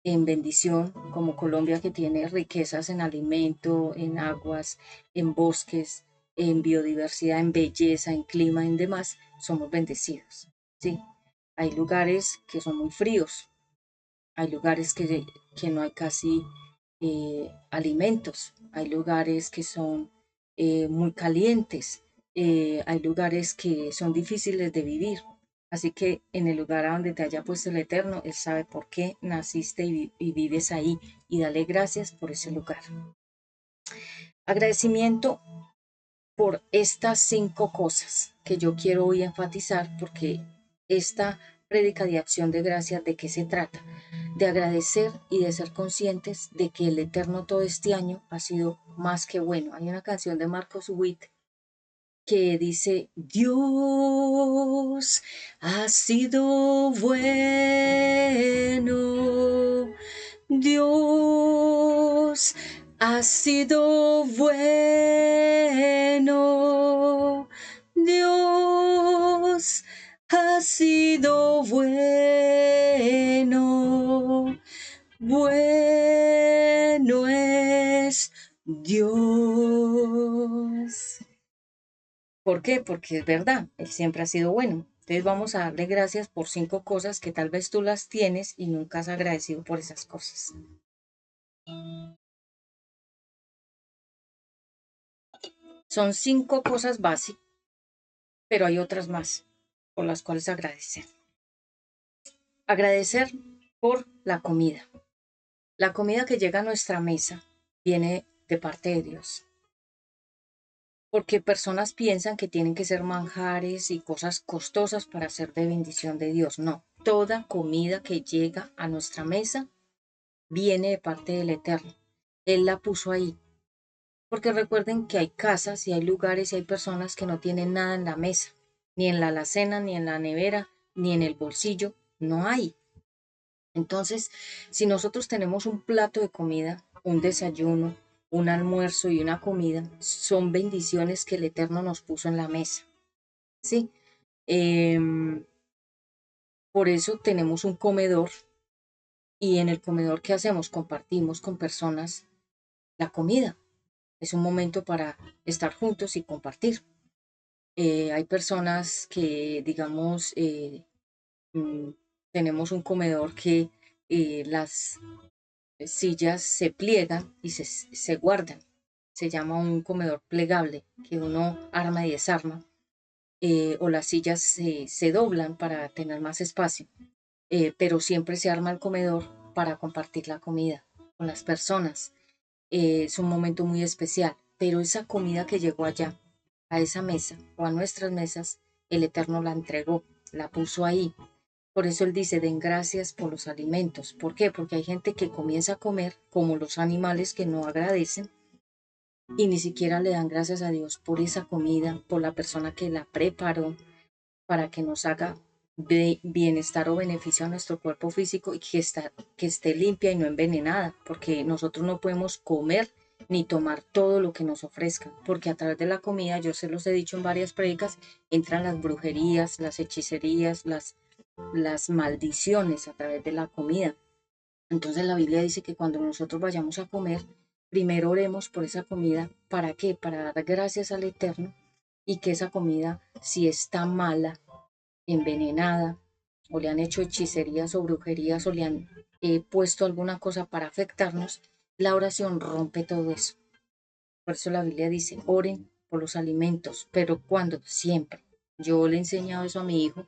bendición como Colombia que tiene riquezas en alimento, en aguas, en bosques, en biodiversidad, en belleza, en clima, en demás, somos bendecidos. Sí, hay lugares que son muy fríos, hay lugares que no hay casi alimentos, hay lugares que son muy calientes, hay lugares que son difíciles de vivir. Así que en el lugar a donde te haya puesto el Eterno, Él sabe por qué naciste y vives ahí y dale gracias por ese lugar. Agradecimiento por estas 5 cosas que yo quiero hoy enfatizar porque esta prédica de acción de gracias, ¿de qué se trata? De agradecer y de ser conscientes de que el Eterno todo este año ha sido más que bueno. Hay una canción de Marcos Witt que dice, Dios ha sido bueno, Dios ha sido bueno, Dios ha sido bueno, bueno es Dios. ¿Por qué? Porque es verdad, Él siempre ha sido bueno. Entonces vamos a darle gracias por 5 cosas que tal vez tú las tienes y nunca has agradecido por esas cosas. Son 5 cosas básicas, pero hay otras más por las cuales agradecer. Agradecer por la comida. La comida que llega a nuestra mesa viene de parte de Dios. Porque personas piensan que tienen que ser manjares y cosas costosas para ser de bendición de Dios. No, toda comida que llega a nuestra mesa viene de parte del Eterno. Él la puso ahí. Porque recuerden que hay casas y hay lugares y hay personas que no tienen nada en la mesa, ni en la alacena, ni en la nevera, ni en el bolsillo. No hay. Entonces, si nosotros tenemos un plato de comida, un desayuno, un almuerzo y una comida, son bendiciones que el Eterno nos puso en la mesa, ¿sí? Em, por eso tenemos un comedor y en el comedor, ¿qué hacemos? Compartimos con personas la comida. Es un momento para estar juntos y compartir. Hay personas que, digamos, mm, tenemos un comedor que las sillas se pliegan y se guardan. Se llama un comedor plegable que uno arma y desarma. O las sillas se doblan para tener más espacio. Pero siempre se arma el comedor para compartir la comida con las personas. Es un momento muy especial, pero esa comida que llegó allá, a esa mesa o a nuestras mesas, el Eterno la entregó, la puso ahí. Por eso Él dice, den gracias por los alimentos. ¿Por qué? Porque hay gente que comienza a comer como los animales que no agradecen y ni siquiera le dan gracias a Dios por esa comida, por la persona que la preparó, para que nos haga bienestar o beneficio a nuestro cuerpo físico y que esté limpia y no envenenada, porque nosotros no podemos comer ni tomar todo lo que nos ofrezcan, porque a través de la comida, yo se los he dicho en varias predicas, entran las brujerías, las hechicerías, las maldiciones a través de la comida. Entonces la Biblia dice que cuando nosotros vayamos a comer, primero oremos por esa comida. ¿Para qué? Para dar gracias al Eterno y que esa comida, si está mala, envenenada, o le han hecho hechicerías o brujerías, o le han puesto alguna cosa para afectarnos, la oración rompe todo eso. Por eso la Biblia dice, oren por los alimentos, pero cuando siempre. Yo le he enseñado eso a mi hijo,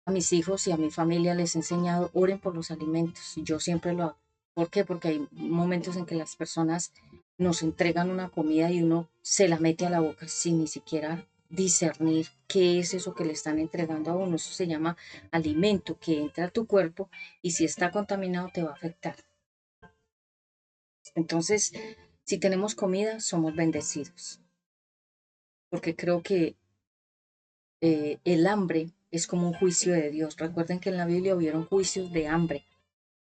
a mis hijos y a mi familia les he enseñado, oren por los alimentos. Y yo siempre lo hago. ¿Por qué? Porque hay momentos en que las personas nos entregan una comida y uno se la mete a la boca sin ni siquiera discernir qué es eso que le están entregando a uno. Eso se llama alimento que entra a tu cuerpo y si está contaminado te va a afectar. Entonces, si tenemos comida, somos bendecidos. Porque creo que el hambre es como un juicio de Dios. Recuerden que en la Biblia hubieron juicios de hambre.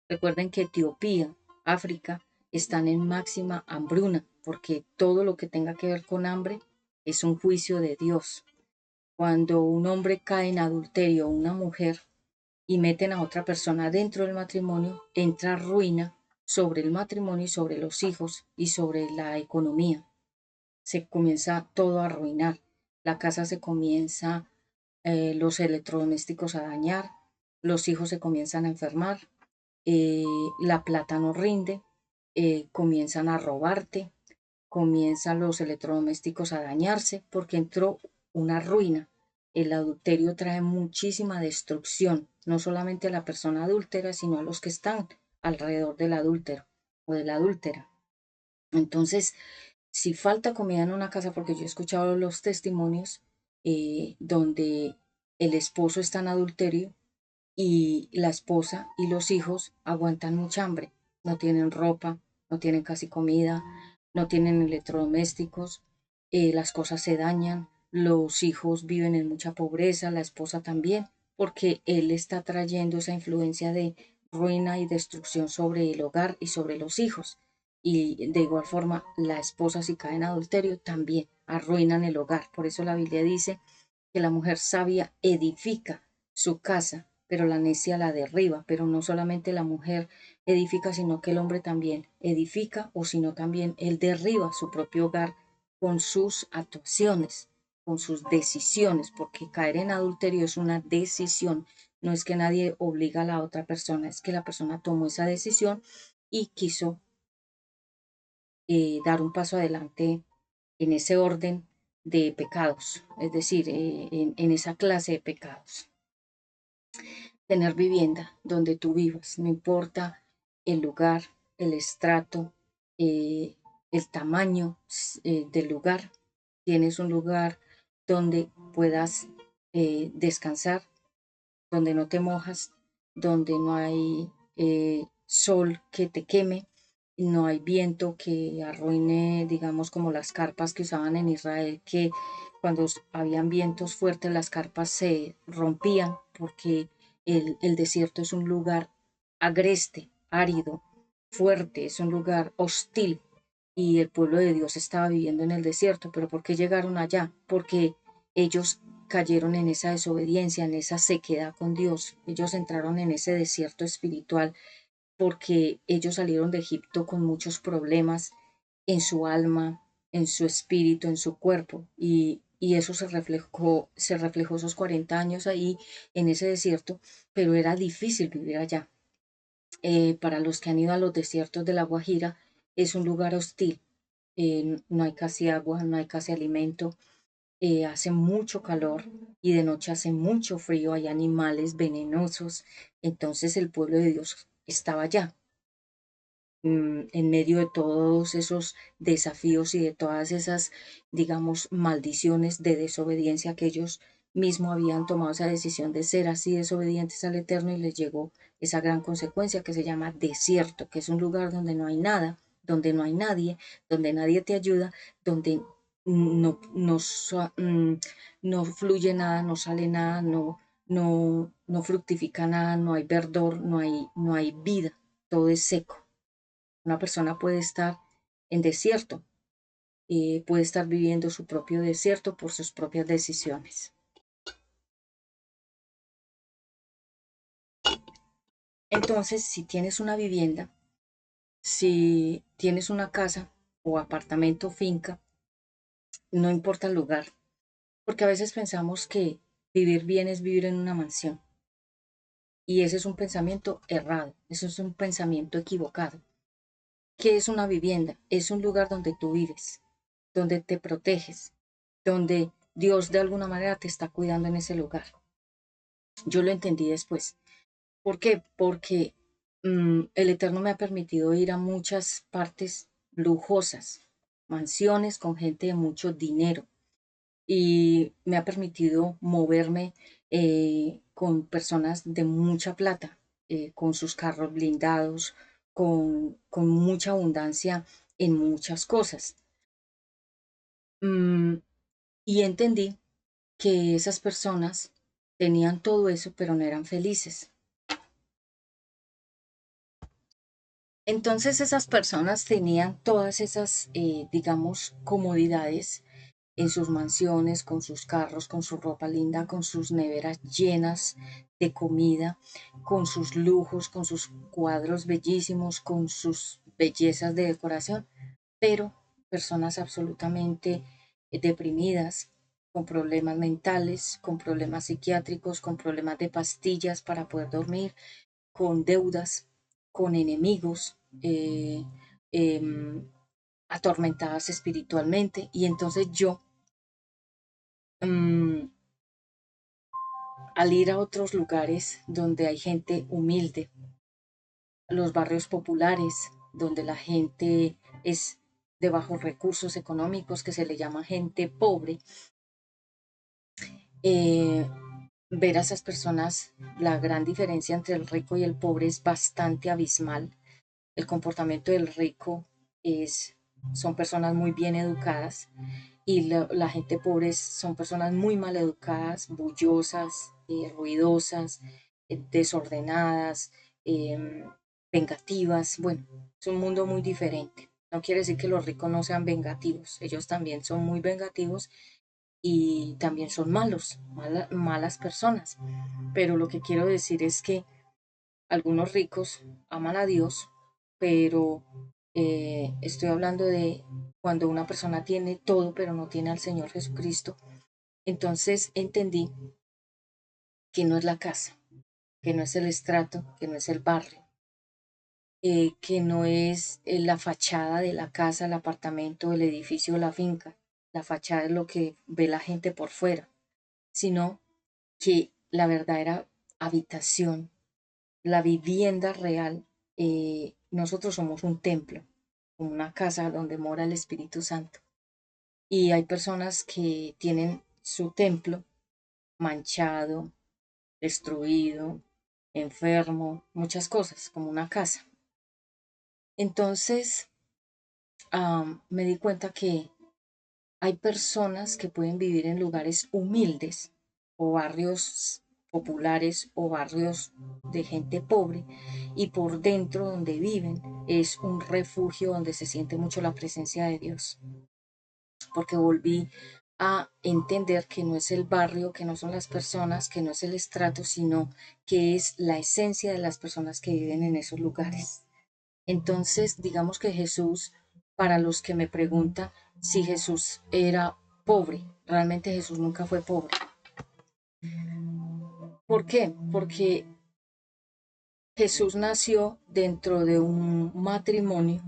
Recuerden que Etiopía, África, están en máxima hambruna, porque todo lo que tenga que ver con hambre es un juicio de Dios. Cuando un hombre cae en adulterio o una mujer y meten a otra persona dentro del matrimonio, entra ruina sobre el matrimonio y sobre los hijos y sobre la economía. Se comienza todo a arruinar. La casa se comienza, los electrodomésticos a dañar, los hijos se comienzan a enfermar, eh, la plata no rinde, comienzan a robarte, comienzan los electrodomésticos a dañarse porque entró una ruina. El adulterio trae muchísima destrucción, no solamente a la persona adúltera, sino a los que están alrededor del adúltero o de la adúltera. Entonces, si falta comida en una casa, porque yo he escuchado los testimonios donde el esposo está en adulterio y la esposa y los hijos aguantan mucha hambre, no tienen ropa, no tienen casi comida, no tienen electrodomésticos, las cosas se dañan, los hijos viven en mucha pobreza, la esposa también, porque él está trayendo esa influencia de ruina y destrucción sobre el hogar y sobre los hijos. Y de igual forma, la esposa si cae en adulterio también arruinan el hogar. Por eso la Biblia dice que la mujer sabia edifica su casa, pero la necia la derriba. Pero no solamente la mujer edifica, sino que el hombre también edifica, o sino también él derriba su propio hogar con sus actuaciones, con sus decisiones, porque caer en adulterio es una decisión. No es que nadie obliga a la otra persona, es que la persona tomó esa decisión y quiso dar un paso adelante en ese orden de pecados, es decir, en esa clase de pecados. Tener vivienda donde tú vivas, no importa el lugar, el estrato, eh, el tamaño del lugar. Tienes un lugar donde puedas descansar, donde no te mojas, donde no hay sol que te queme, no hay viento que arruine, digamos, como las carpas que usaban en Israel, que cuando habían vientos fuertes las carpas se rompían porque el desierto es un lugar agreste, árido, fuerte, es un lugar hostil y el pueblo de Dios estaba viviendo en el desierto. ¿Pero por qué llegaron allá? Porque ellos cayeron en esa desobediencia, en esa sequedad con Dios. Ellos entraron en ese desierto espiritual porque ellos salieron de Egipto con muchos problemas en su alma, en su espíritu, en su cuerpo. Y eso se reflejó esos 40 años ahí en ese desierto, pero era difícil vivir allá. Para los que han ido a los desiertos de La Guajira, es un lugar hostil. No hay casi agua, no hay casi alimento, hace mucho calor y de noche hace mucho frío, hay animales venenosos. Entonces el pueblo de Dios estaba allá, en medio de todos esos desafíos y de todas esas, digamos, maldiciones de desobediencia que ellos mismos habían tomado esa decisión de ser así desobedientes al Eterno y les llegó esa gran consecuencia que se llama desierto, que es un lugar donde no hay nada, donde no hay nadie, donde nadie te ayuda, donde no fluye nada, no sale nada, no fructifica nada, no hay verdor, no hay vida, todo es seco. Una persona puede estar en desierto, puede estar viviendo su propio desierto por sus propias decisiones. Entonces, si tienes una vivienda, si tienes una casa o apartamento, finca, no importa el lugar, porque a veces pensamos que vivir bien es vivir en una mansión. Y ese es un pensamiento errado, eso es un pensamiento equivocado. ¿Qué es una vivienda? Es un lugar donde tú vives, donde te proteges, donde Dios de alguna manera te está cuidando en ese lugar. Yo lo entendí después. ¿Por qué? Porque el Eterno me ha permitido ir a muchas partes lujosas, mansiones con gente de mucho dinero y me ha permitido moverme con personas de mucha plata, con sus carros blindados, con mucha abundancia en muchas cosas. Mm, y entendí que esas personas tenían todo eso, pero no eran felices. Entonces esas personas tenían todas esas, digamos, comodidades en sus mansiones, con sus carros, con su ropa linda, con sus neveras llenas de comida, con sus lujos, con sus cuadros bellísimos, con sus bellezas de decoración, pero personas absolutamente deprimidas, con problemas mentales, con problemas psiquiátricos, con problemas de pastillas para poder dormir, con deudas, con enemigos, em, atormentadas espiritualmente. Y entonces yo, mm, al ir a otros lugares donde hay gente humilde, los barrios populares, donde la gente es de bajos recursos económicos, que se le llama gente pobre, eh, ver a esas personas, la gran diferencia entre el rico y el pobre es bastante abismal. El comportamiento del rico es, son personas muy bien educadas y la gente pobre son personas muy mal educadas, bullosas, ruidosas, desordenadas, eh, vengativas. Bueno, es un mundo muy diferente. No quiere decir que los ricos no sean vengativos, ellos también son muy vengativos y también son malas personas. Pero lo que quiero decir es que algunos ricos aman a Dios, pero estoy hablando de cuando una persona tiene todo, pero no tiene al Señor Jesucristo. Entonces entendí que no es la casa, que no es el estrato, que no es el barrio, que no es la fachada de la casa, el apartamento, el edificio, la finca. La fachada es lo que ve la gente por fuera, sino que la verdadera habitación, la vivienda real, nosotros somos un templo, una casa donde mora el Espíritu Santo. Y hay personas que tienen su templo manchado, destruido, enfermo, muchas cosas, como una casa. Entonces, me di cuenta que hay personas que pueden vivir en lugares humildes o barrios populares o barrios de gente pobre, y por dentro donde viven es un refugio donde se siente mucho la presencia de Dios, porque volví a entender que no es el barrio, que no son las personas, que no es el estrato, sino que es la esencia de las personas que viven en esos lugares. Entonces, digamos que Jesús, para los que me preguntan si Jesús era pobre, realmente Jesús nunca fue pobre. ¿Por qué? Porque Jesús nació dentro de un matrimonio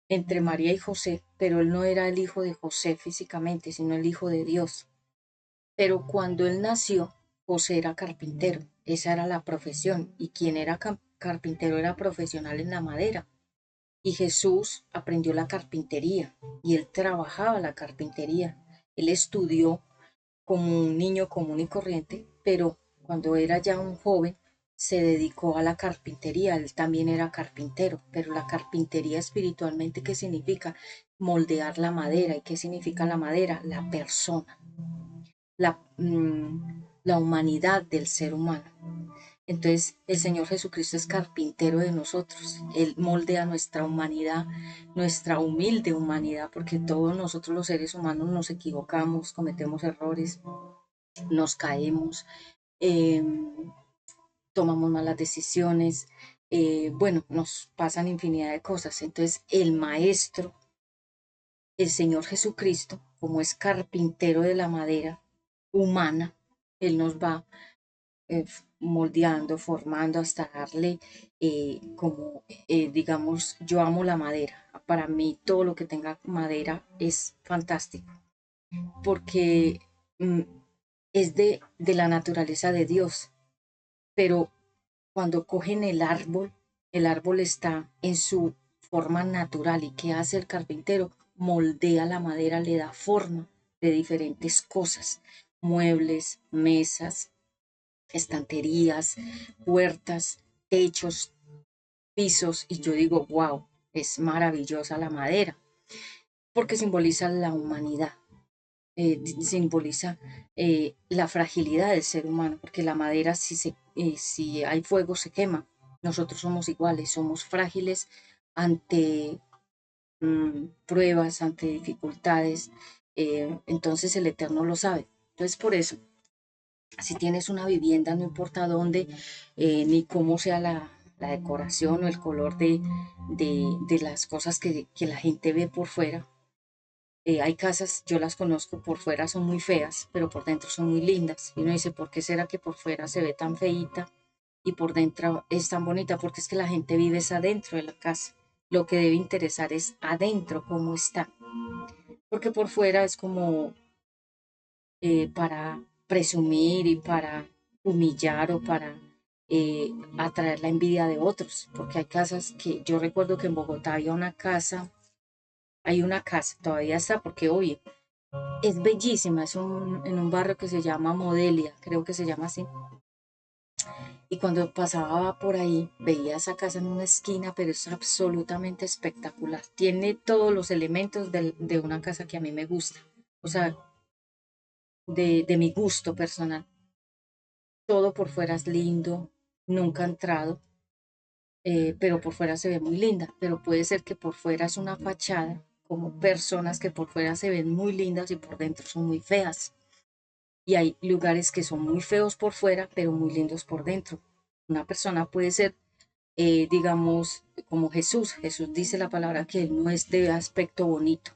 entre María y José, pero él no era el hijo de José físicamente, sino el hijo de Dios. Pero cuando él nació, José era carpintero, esa era la profesión, y quien era carpintero era profesional en la madera. Y Jesús aprendió la carpintería y él trabajaba la carpintería. Él estudió como un niño común y corriente, pero cuando era ya un joven se dedicó a la carpintería. Él también era carpintero, pero la carpintería espiritualmente, ¿qué significa? Moldear la madera. ¿Y qué significa la madera? La persona, la humanidad del ser humano. Entonces, el Señor Jesucristo es carpintero de nosotros. Él moldea nuestra humanidad, nuestra humilde humanidad, porque todos nosotros los seres humanos nos equivocamos, cometemos errores, nos caemos, eh, tomamos malas decisiones, bueno, nos pasan infinidad de cosas. Entonces, el Maestro, el Señor Jesucristo, como es carpintero de la madera humana, Él nos va moldeando, formando hasta darle como, digamos, yo amo la madera. Para mí todo lo que tenga madera es fantástico porque es de la naturaleza de Dios, pero cuando cogen el árbol está en su forma natural. ¿Y qué hace el carpintero? Moldea la madera, le da forma de diferentes cosas, muebles, mesas, estanterías, puertas, techos, pisos, y yo digo, wow, es maravillosa la madera, porque simboliza la humanidad, simboliza la fragilidad del ser humano, porque la madera si hay fuego se quema. Nosotros somos iguales, somos frágiles ante pruebas, ante dificultades, entonces el Eterno lo sabe. Entonces por eso si tienes una vivienda, no importa dónde, ni cómo sea la decoración o el color de las cosas que la gente ve por fuera. Hay casas, yo las conozco, por fuera son muy feas, pero por dentro son muy lindas. Y uno dice, ¿por qué será que por fuera se ve tan feíta y por dentro es tan bonita? Porque es que la gente vive es adentro de la casa. Lo que debe interesar es adentro cómo está. Porque por fuera es como para presumir y para humillar o para atraer la envidia de otros, porque hay casas que yo recuerdo que en Bogotá hay una casa, todavía está porque hoy es bellísima, en un barrio que se llama Modelia, creo que se llama así. Y cuando pasaba por ahí, veía esa casa en una esquina, pero es absolutamente espectacular. Tiene todos los elementos de una casa que a mí me gusta, o sea, de mi gusto personal. Todo por fuera es lindo, nunca he entrado, pero por fuera se ve muy linda, pero puede ser que por fuera es una fachada, como personas que por fuera se ven muy lindas y por dentro son muy feas. Y hay lugares que son muy feos por fuera, pero muy lindos por dentro. Una persona puede ser, digamos, como Jesús. Jesús dice la palabra que él no es de aspecto bonito,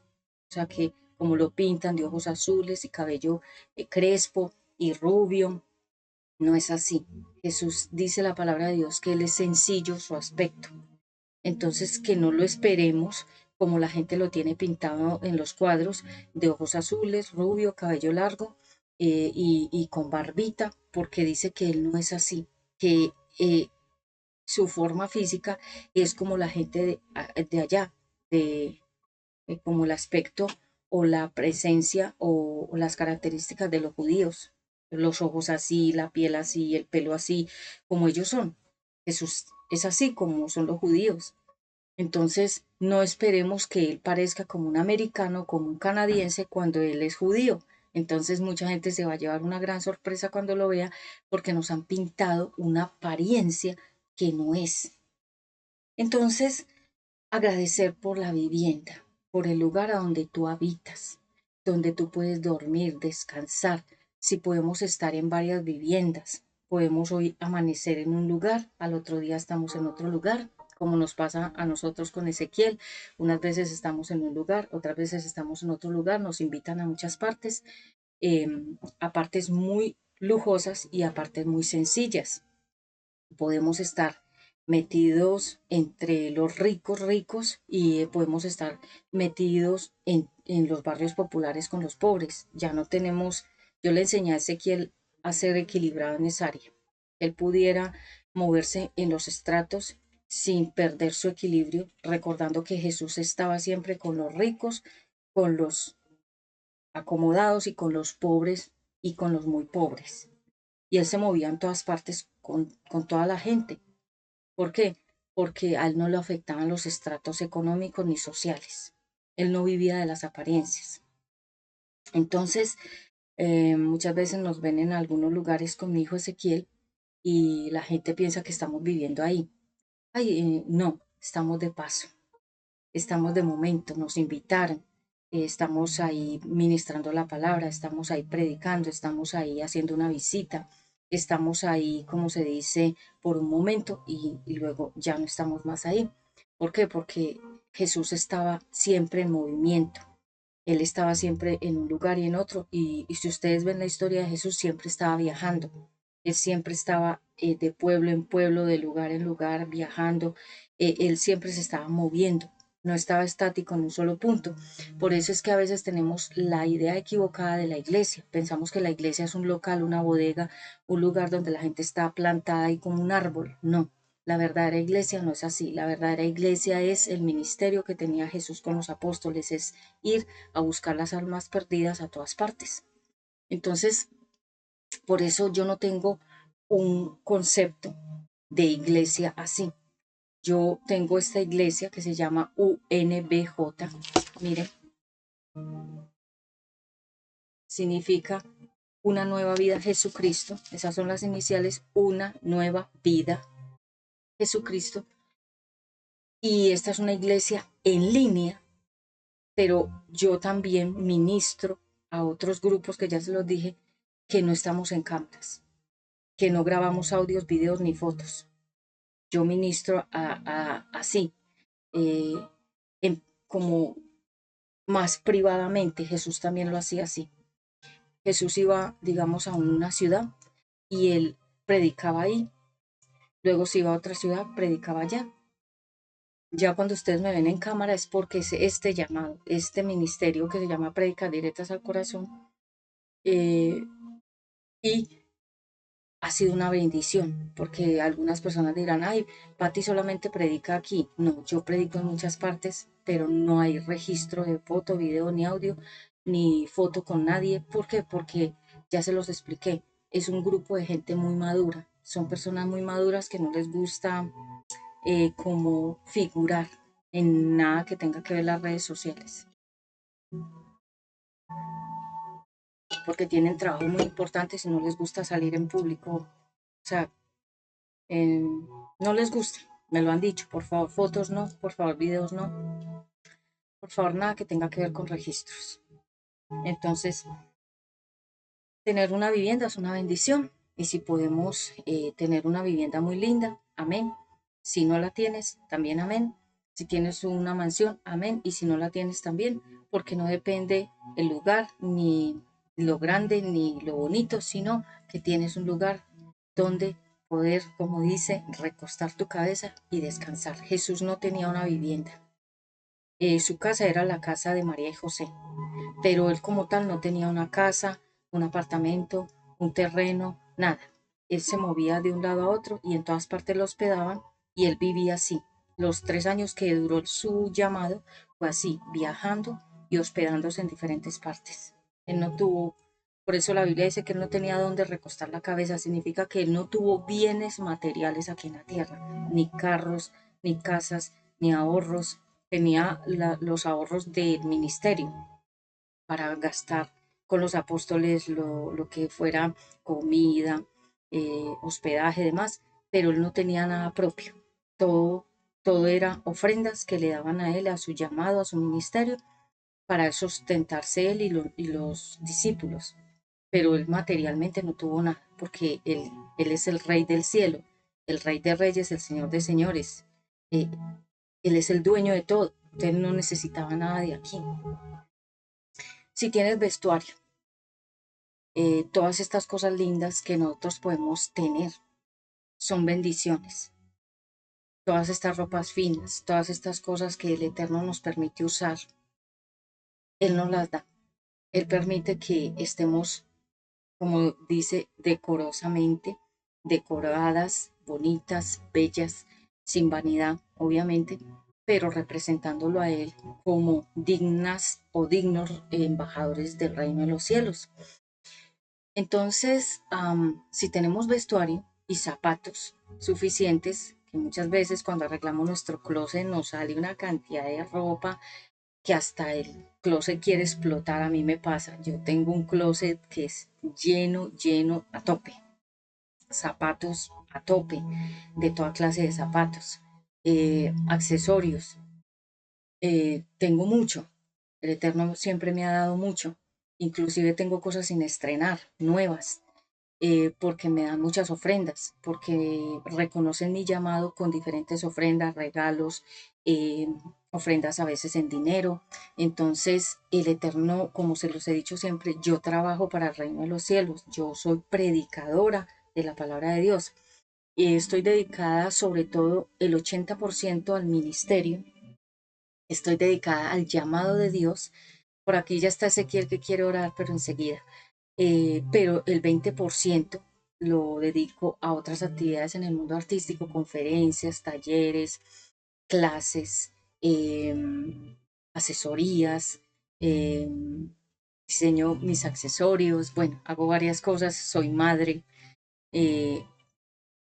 o sea que como lo pintan de ojos azules y cabello crespo y rubio, no es así. Jesús dice la palabra de Dios que Él es sencillo su aspecto. Entonces, que no lo esperemos como la gente lo tiene pintado en los cuadros, de ojos azules, rubio, cabello largo y con barbita, porque dice que Él no es así, que su forma física es como la gente de allá, de, como el aspecto o la presencia o las características de los judíos, los ojos así, la piel así, el pelo así, como ellos son. Jesús es así como son los judíos. Entonces, no esperemos que él parezca como un americano, como un canadiense cuando él es judío. Entonces mucha gente se va a llevar una gran sorpresa cuando lo vea porque nos han pintado una apariencia que no es. Entonces, agradecer por la vivienda, por el lugar a donde tú habitas, donde tú puedes dormir, descansar. Si podemos estar en varias viviendas, podemos hoy amanecer en un lugar, al otro día estamos en otro lugar, como nos pasa a nosotros con Ezequiel. Unas veces estamos en un lugar, otras veces estamos en otro lugar, nos invitan a muchas partes, a partes muy lujosas y a partes muy sencillas. Podemos estar metidos entre los ricos ricos y podemos estar metidos en los barrios populares con los pobres. Ya no tenemos, yo le enseñé a Ezequiel a ser equilibrado en esa área. Él pudiera moverse en los estratos sin perder su equilibrio, recordando que Jesús estaba siempre con los ricos, con los acomodados y con los pobres y con los muy pobres. Y él se movía en todas partes con toda la gente. ¿Por qué? Porque a él no le afectaban los estratos económicos ni sociales. Él no vivía de las apariencias. Entonces, muchas veces nos ven en algunos lugares con mi hijo Ezequiel y la gente piensa que estamos viviendo ahí. Ay, no, estamos de paso, estamos de momento, nos invitaron, estamos ahí ministrando la palabra, estamos ahí predicando, estamos ahí haciendo una visita, estamos ahí, como se dice, por un momento y luego ya no estamos más ahí. ¿Por qué? Porque Jesús estaba siempre en movimiento. Él estaba siempre en un lugar y en otro. Y si ustedes ven la historia de Jesús, siempre estaba viajando. Él siempre estaba de pueblo en pueblo, de lugar en lugar, viajando. Él siempre se estaba moviendo, no estaba estático en un solo punto. Por eso es que a veces tenemos la idea equivocada de la iglesia. Pensamos que la iglesia es un local, una bodega, un lugar donde la gente está plantada y como un árbol. No, la verdadera iglesia no es así. La verdadera iglesia es el ministerio que tenía Jesús con los apóstoles, es ir a buscar las almas perdidas a todas partes. Entonces, por eso yo no tengo un concepto de iglesia así. Yo tengo esta iglesia que se llama UNBJ. Miren, significa una nueva vida Jesucristo. Esas son las iniciales, una nueva vida Jesucristo. Y esta es una iglesia en línea, pero yo también ministro a otros grupos que ya se los dije, que no estamos en cámaras, que no grabamos audios, videos ni fotos. Yo ministro así, eh, como más privadamente. Jesús también lo hacía así. Jesús iba, digamos, a una ciudad y él predicaba ahí. Luego se iba a otra ciudad, predicaba allá. Ya cuando ustedes me ven en cámara es porque es este llamado, este ministerio que se llama Prédicas Directas al Corazón. eh, y ha sido una bendición, porque algunas personas dirán, ay, Patti solamente predica aquí. No, yo predico en muchas partes, pero no hay registro de foto, video, ni audio, ni foto con nadie. ¿Por qué? Porque ya se los expliqué, es un grupo de gente muy madura, son personas muy maduras que no les gusta como figurar en nada que tenga que ver las redes sociales, porque tienen trabajos muy importantes y no les gusta salir en público. O sea, eh, no les gusta, me lo han dicho, por favor, fotos no, por favor, videos no, por favor, nada que tenga que ver con registros. Entonces, tener una vivienda es una bendición y si podemos tener una vivienda muy linda, amén. Si no la tienes, también amén. Si tienes una mansión, amén. Y si no la tienes, también, porque no depende el lugar, ni lo grande, ni lo bonito, sino que tienes un lugar donde poder, como dice, recostar tu cabeza y descansar. Jesús no tenía una vivienda. Su casa era la casa de María y José, pero él como tal no tenía una casa, un apartamento, un terreno, nada. Él se movía de un lado a otro y en todas partes lo hospedaban y él vivía así. Los 3 años que duró su llamado fue así, viajando y hospedándose en diferentes partes. Él no tuvo, por eso la Biblia dice que él no tenía dónde recostar la cabeza, significa que él no tuvo bienes materiales aquí en la tierra, ni carros, ni casas, ni ahorros. Tenía los ahorros del ministerio para gastar con los apóstoles lo que fuera comida, hospedaje, demás, pero él no tenía nada propio. Todo, todo era ofrendas que le daban a él, a su llamado, a su ministerio, para sustentarse él y los discípulos. Pero él materialmente no tuvo nada, porque él es el rey del cielo, el rey de reyes, el señor de señores. Eh, él es el dueño de todo. Él no necesitaba nada de aquí. Si tienes vestuario, todas estas cosas lindas que nosotros podemos tener son bendiciones. Todas estas ropas finas, todas estas cosas que el Eterno nos permite usar, Él nos las da. Él permite que estemos, como dice, decorosamente, decoradas, bonitas, bellas, sin vanidad, obviamente, pero representándolo a Él como dignas o dignos embajadores del reino de los cielos. Entonces, si tenemos vestuario y zapatos suficientes, que muchas veces cuando arreglamos nuestro closet nos sale una cantidad de ropa que hasta el closet quiere explotar. A mí me pasa, yo tengo un closet que es lleno, lleno a tope, zapatos a tope, de toda clase de zapatos, accesorios, tengo mucho, el Eterno siempre me ha dado mucho, inclusive tengo cosas sin estrenar, nuevas, porque me dan muchas ofrendas, porque reconocen mi llamado con diferentes ofrendas, regalos, eh, ofrendas a veces en dinero. Entonces, el Eterno, como se los he dicho siempre, yo trabajo para el reino de los cielos, yo soy predicadora de la palabra de Dios y estoy dedicada sobre todo el 80% al ministerio, estoy dedicada al llamado de Dios. Por aquí ya está Ezequiel que quiere orar, pero enseguida, pero el 20% lo dedico a otras actividades en el mundo artístico, conferencias, talleres, clases, eh, asesorías, eh, diseño mis accesorios, bueno, hago varias cosas, soy madre eh,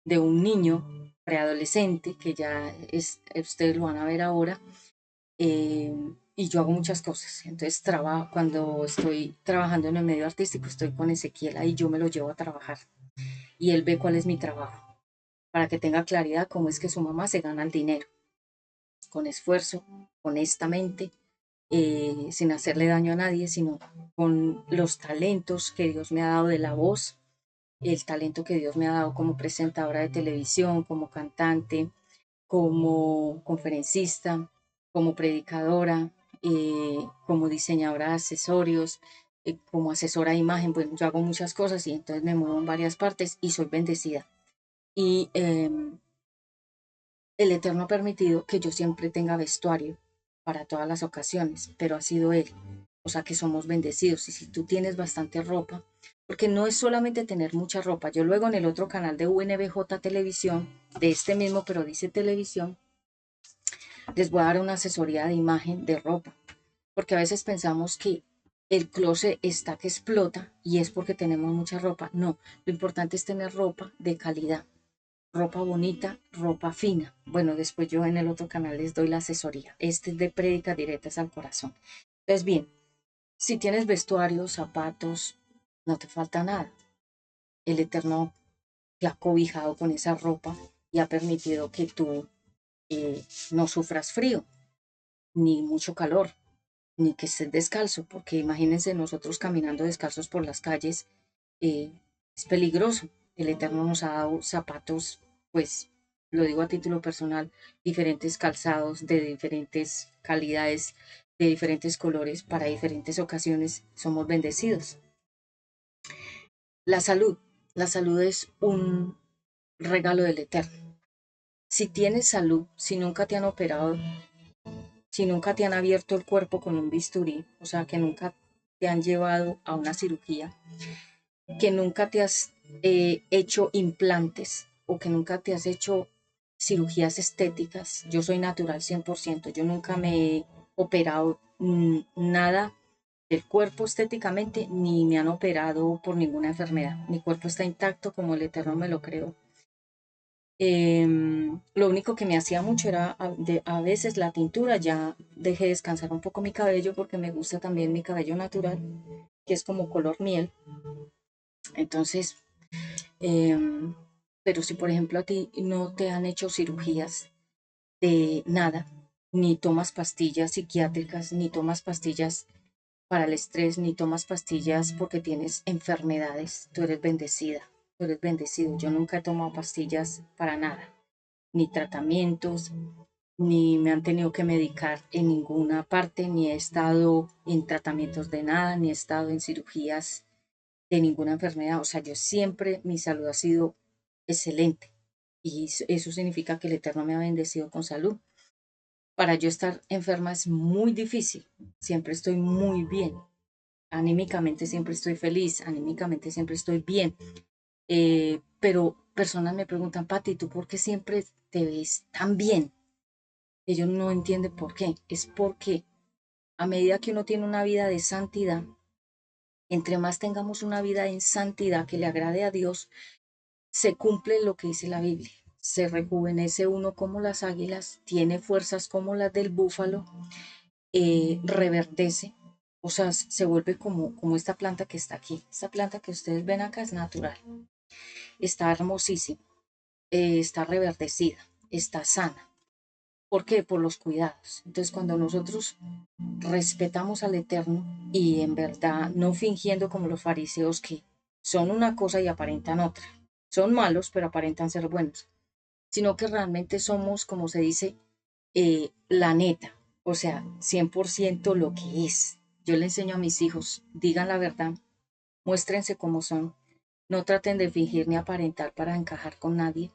de un niño preadolescente que ya es, ustedes lo van a ver ahora, eh, y yo hago muchas cosas. Entonces, cuando estoy trabajando en el medio artístico, estoy con Ezequiel ahí, yo me lo llevo a trabajar y él ve cuál es mi trabajo, para que tenga claridad cómo es que su mamá se gana el dinero, con esfuerzo, honestamente, sin hacerle daño a nadie, sino con los talentos que Dios me ha dado de la voz, el talento que Dios me ha dado como presentadora de televisión, como cantante, como conferencista, como predicadora, como diseñadora de accesorios, como asesora de imagen. Bueno, yo hago muchas cosas y entonces me muevo en varias partes y soy bendecida. Y el Eterno ha permitido que yo siempre tenga vestuario para todas las ocasiones, pero ha sido Él. O sea que somos bendecidos. Y si tú tienes bastante ropa, porque no es solamente tener mucha ropa. Yo luego en el otro canal de UNBJ Televisión, de este mismo, pero dice televisión, les voy a dar una asesoría de imagen de ropa, porque a veces pensamos que el closet está que explota y es porque tenemos mucha ropa. No, lo importante es tener ropa de calidad, ropa bonita, ropa fina. Bueno, después yo en el otro canal les doy la asesoría. Este es de prédica directas al corazón. Entonces, bien, si tienes vestuarios, zapatos, no te falta nada. El Eterno te ha cobijado con esa ropa y ha permitido que tú no sufras frío, ni mucho calor, ni que estés descalzo, porque imagínense nosotros caminando descalzos por las calles, eh, es peligroso. El Eterno nos ha dado zapatos, pues lo digo a título personal, diferentes calzados de diferentes calidades, de diferentes colores, para diferentes ocasiones. Somos bendecidos. La salud. La salud es un regalo del Eterno. Si tienes salud, si nunca te han operado, si nunca te han abierto el cuerpo con un bisturí, o sea, que nunca te han llevado a una cirugía, que nunca te has hecho implantes o que nunca te has hecho cirugías estéticas. Yo soy natural 100%, yo nunca me he operado nada del cuerpo estéticamente, ni me han operado por ninguna enfermedad. Mi cuerpo está intacto como el Eterno me lo creó. Lo único que me hacía mucho era a veces la tintura. Ya dejé descansar un poco mi cabello porque me gusta también mi cabello natural. que es como color miel. Entonces, em, pero si por ejemplo a ti no te han hecho cirugías de nada, ni tomas pastillas psiquiátricas, ni tomas pastillas para el estrés, ni tomas pastillas porque tienes enfermedades, tú eres bendecida, tú eres bendecido. Yo nunca he tomado pastillas para nada, ni tratamientos, ni me han tenido que medicar en ninguna parte, ni he estado en tratamientos de nada, ni he estado en cirugías de ninguna enfermedad. O sea, yo siempre, mi salud ha sido excelente y eso significa que el Eterno me ha bendecido con salud. Para yo estar enferma es muy difícil, siempre estoy muy bien, anímicamente siempre estoy feliz, anímicamente siempre estoy bien. Pero personas me preguntan, Pati, ¿tú por qué siempre te ves tan bien? Ellos no entienden por qué. Es porque a medida que uno tiene una vida de santidad, entre más tengamos una vida en santidad que le agrade a Dios, se cumple lo que dice la Biblia. Se rejuvenece uno como las águilas, tiene fuerzas como las del búfalo, reverdece, o sea, se vuelve como esta planta que está aquí. Esta planta que ustedes ven acá es natural, está hermosísima, está reverdecida, está sana. ¿Por qué? Por los cuidados. Entonces, cuando nosotros respetamos al Eterno y en verdad no fingiendo como los fariseos que son una cosa y aparentan otra, son malos pero aparentan ser buenos, sino que realmente somos, como se dice, la neta, o sea, 100% lo que es. Yo le enseño a mis hijos, digan la verdad, muéstrense como son, no traten de fingir ni aparentar para encajar con nadie.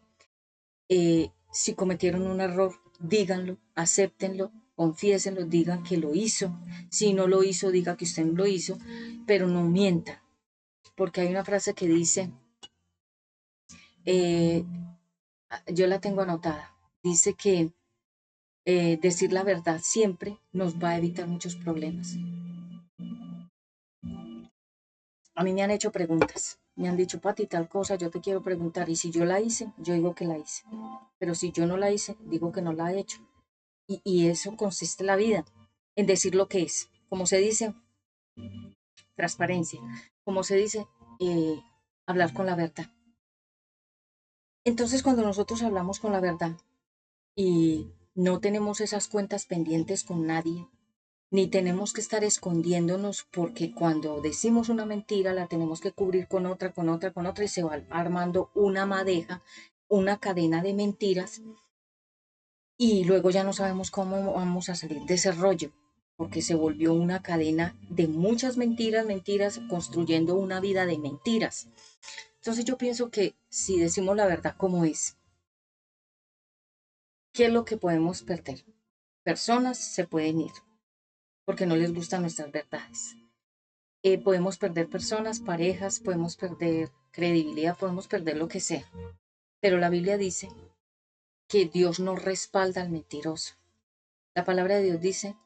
Si cometieron un error, díganlo, acéptenlo, confiésenlo, digan que lo hizo. Si no lo hizo, diga que usted no lo hizo, pero no mienta, porque hay una frase que dice, eh, yo la tengo anotada, dice que decir la verdad siempre nos va a evitar muchos problemas. A mí me han hecho preguntas, me han dicho, Pati, tal cosa, yo te quiero preguntar, y si yo la hice, yo digo que la hice, pero si yo no la hice, digo que no la he hecho. Y eso consiste en la vida, en decir lo que es. Como se dice, transparencia. Como se dice, hablar con la verdad. Entonces, cuando nosotros hablamos con la verdad y no tenemos esas cuentas pendientes con nadie, ni tenemos que estar escondiéndonos porque cuando decimos una mentira la tenemos que cubrir con otra, con otra, con otra y se va armando una madeja, una cadena de mentiras y luego ya no sabemos cómo vamos a salir de ese rollo porque se volvió una cadena de muchas mentiras, mentiras, construyendo una vida de mentiras. Entonces yo pienso que si decimos la verdad como es, ¿qué es lo que podemos perder? Personas se pueden ir porque no les gustan nuestras verdades. Podemos perder personas, parejas, podemos perder credibilidad, podemos perder lo que sea. Pero la Biblia dice que Dios no respalda al mentiroso. La palabra de Dios dice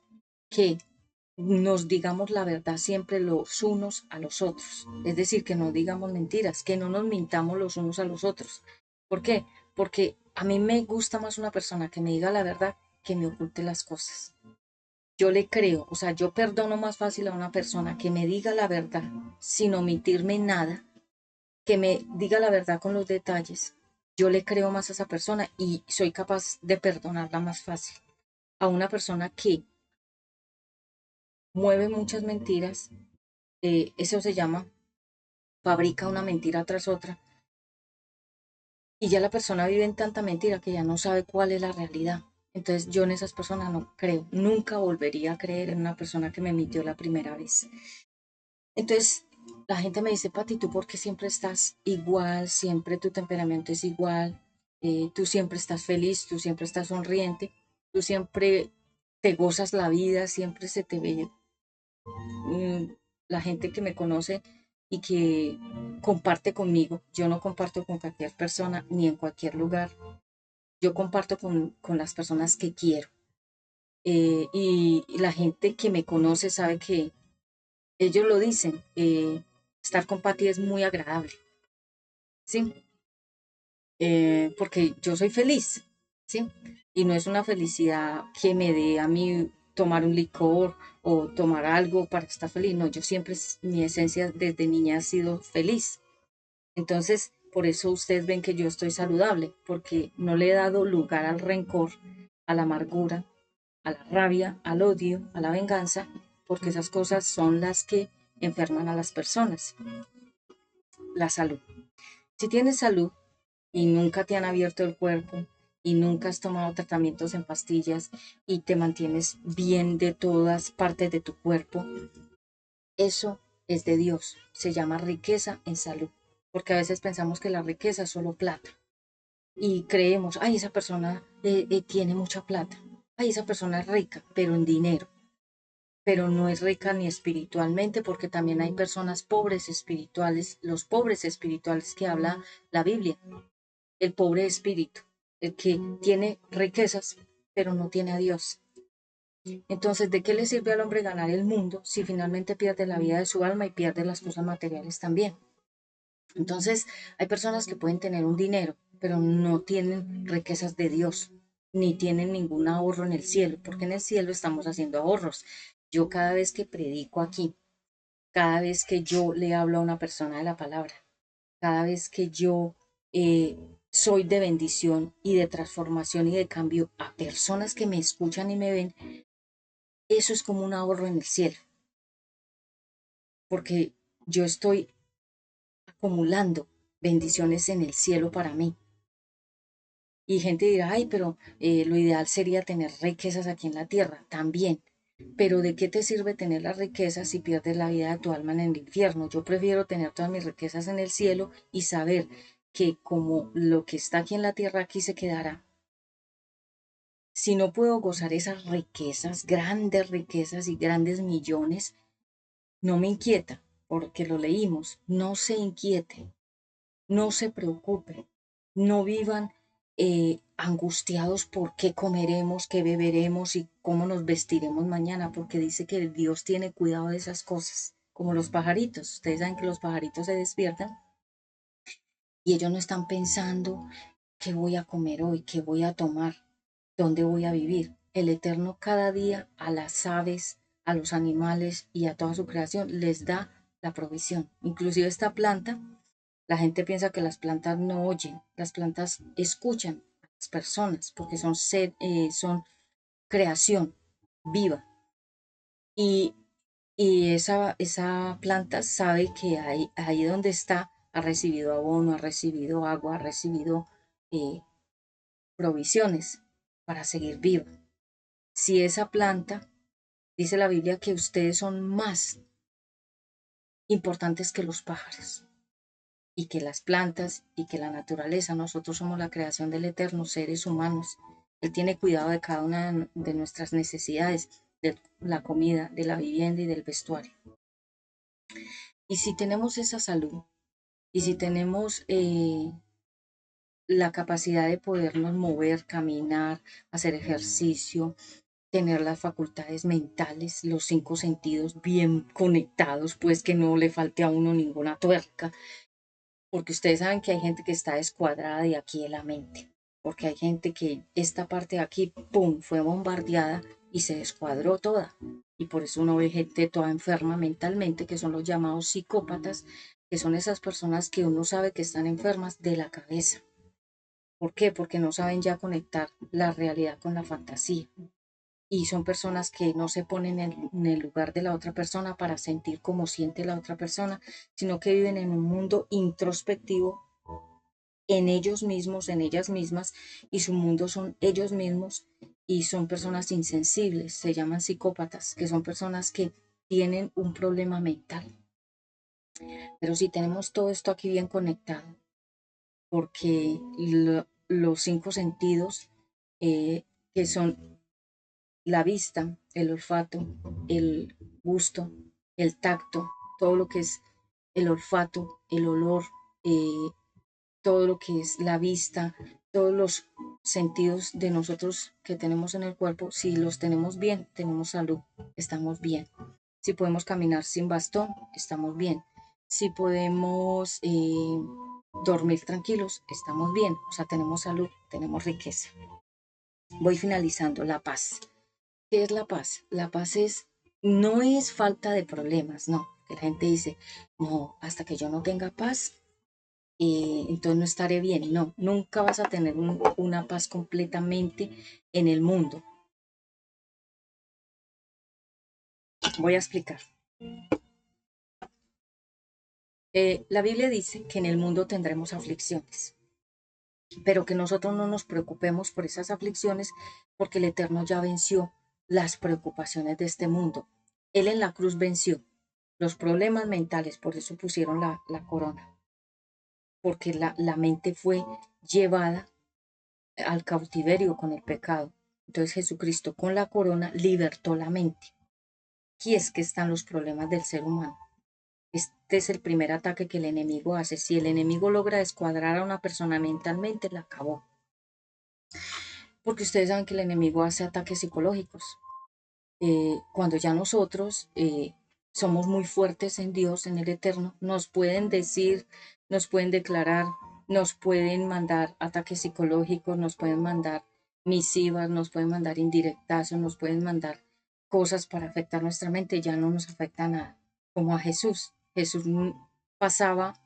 que nos digamos la verdad siempre los unos a los otros. Es decir, que no digamos mentiras, que no nos mintamos los unos a los otros. ¿Por qué? Porque a mí me gusta más una persona que me diga la verdad que me oculte las cosas. Yo le creo, o sea, yo perdono más fácil a una persona que me diga la verdad sin omitirme nada, que me diga la verdad con los detalles. Yo le creo más a esa persona y soy capaz de perdonarla más fácil. A una persona que mueve muchas mentiras, eso se llama, fabrica una mentira tras otra y ya la persona vive en tanta mentira que ya no sabe cuál es la realidad. Entonces yo en esas personas no creo, nunca volvería a creer en una persona que me mintió la primera vez. Entonces la gente me dice, Pati, ¿tú por qué siempre estás igual? Siempre tu temperamento es igual, tú siempre estás feliz, tú siempre estás sonriente, tú siempre te gozas la vida, siempre se te ve. La gente que me conoce y que comparte conmigo, yo no comparto con cualquier persona ni en cualquier lugar, yo comparto con las personas que quiero. Y la gente que me conoce sabe que ellos lo dicen, estar con Patti es muy agradable, ¿sí? Porque yo soy feliz, ¿sí? Y no es una felicidad que me dé a mí, tomar un licor o tomar algo para estar feliz. No, yo siempre, mi esencia desde niña ha sido feliz. Entonces, por eso ustedes ven que yo estoy saludable, porque no le he dado lugar al rencor, a la amargura, a la rabia, al odio, a la venganza, porque esas cosas son las que enferman a las personas. La salud. Si tienes salud y nunca te han abierto el cuerpo y nunca has tomado tratamientos en pastillas y te mantienes bien de todas partes de tu cuerpo, eso es de Dios. Se llama riqueza en salud. Porque a veces pensamos que la riqueza es solo plata y creemos, ay, esa persona tiene mucha plata, ay, esa persona es rica, pero en dinero, pero no es rica ni espiritualmente, porque también hay personas pobres espirituales, los pobres espirituales que habla la Biblia, el pobre espíritu, el que tiene riquezas, pero no tiene a Dios. Entonces, ¿de qué le sirve al hombre ganar el mundo si finalmente pierde la vida de su alma y pierde las cosas materiales también? Entonces, hay personas que pueden tener un dinero, pero no tienen riquezas de Dios, ni tienen ningún ahorro en el cielo, porque en el cielo estamos haciendo ahorros. Yo cada vez que predico aquí, cada vez que yo le hablo a una persona de la palabra, cada vez que yo soy de bendición y de transformación y de cambio a personas que me escuchan y me ven, eso es como un ahorro en el cielo, porque yo estoy acumulando bendiciones en el cielo para mí. Y gente dirá, ay, pero lo ideal sería tener riquezas aquí en la tierra, también. Pero ¿de qué te sirve tener las riquezas si pierdes la vida de tu alma en el infierno? Yo prefiero tener todas mis riquezas en el cielo y saber que como lo que está aquí en la tierra aquí se quedará. Si no puedo gozar esas riquezas y grandes millones, no me inquieta, porque lo leímos, no se inquiete, no se preocupe, no vivan angustiados por qué comeremos, qué beberemos y cómo nos vestiremos mañana, porque dice que Dios tiene cuidado de esas cosas, como los pajaritos. Ustedes saben que los pajaritos se despiertan y ellos no están pensando qué voy a comer hoy, qué voy a tomar, dónde voy a vivir. El Eterno cada día a las aves, a los animales y a toda su creación les da la provisión. Inclusive esta planta, la gente piensa que las plantas no oyen, las plantas escuchan a las personas porque son creación viva. Y, y esa planta sabe que ahí donde está ha recibido abono, ha recibido agua, ha recibido eh, provisiones para seguir viva. Si esa planta, dice la Biblia que ustedes son más importantes que los pájaros y que las plantas y que la naturaleza, nosotros somos la creación del Eterno, seres humanos. Él tiene cuidado de cada una de nuestras necesidades, de la comida, de la vivienda y del vestuario. Y si tenemos esa salud, y si tenemos la capacidad de podernos mover, caminar, hacer ejercicio, tener las facultades mentales, los cinco sentidos bien conectados, pues que no le falte a uno ninguna tuerca, porque ustedes saben que hay gente que está descuadrada de aquí de la mente, porque hay gente que esta parte de aquí, ¡pum!, fue bombardeada y se descuadró toda. Y por eso uno ve gente toda enferma mentalmente, que son los llamados psicópatas, que son esas personas que uno sabe que están enfermas de la cabeza. ¿Por qué? Porque no saben ya conectar la realidad con la fantasía. Y son personas que no se ponen en el lugar de la otra persona para sentir como siente la otra persona, sino que viven en un mundo introspectivo en ellos mismos, en ellas mismas, y su mundo son ellos mismos y son personas insensibles, se llaman psicópatas, que son personas que tienen un problema mental. Pero si tenemos todo esto aquí bien conectado, porque los cinco sentidos, que son la vista, el olfato, el gusto, el tacto, todo lo que es el olfato, el olor, eh, todo lo que es la vista, todos los sentidos de nosotros que tenemos en el cuerpo, si los tenemos bien, tenemos salud, estamos bien. Si podemos caminar sin bastón, estamos bien. Si podemos dormir tranquilos, estamos bien. O sea, tenemos salud, tenemos riqueza. Voy finalizando la paz. ¿Qué es la paz? La paz no es falta de problemas, no. Que la gente dice, no, hasta que yo no tenga paz, entonces no estaré bien. No, nunca vas a tener una paz completamente en el mundo. Voy a explicar. La Biblia dice que en el mundo tendremos aflicciones, pero que nosotros no nos preocupemos por esas aflicciones porque el Eterno ya venció las preocupaciones de este mundo. Él en la cruz venció los problemas mentales, por eso pusieron la corona, porque la mente fue llevada al cautiverio con el pecado. Entonces Jesucristo con la corona libertó la mente. Aquí es que están los problemas del ser humano. Este es el primer ataque que el enemigo hace. Si el enemigo logra descuadrar a una persona mentalmente, la acabó. Porque ustedes saben que el enemigo hace ataques psicológicos. Cuando ya nosotros somos muy fuertes en Dios, en el Eterno, nos pueden decir, nos pueden declarar, nos pueden mandar ataques psicológicos, nos pueden mandar misivas, nos pueden mandar indirectazos, nos pueden mandar cosas para afectar nuestra mente, ya no nos afecta nada, como a Jesús. Jesús pasaba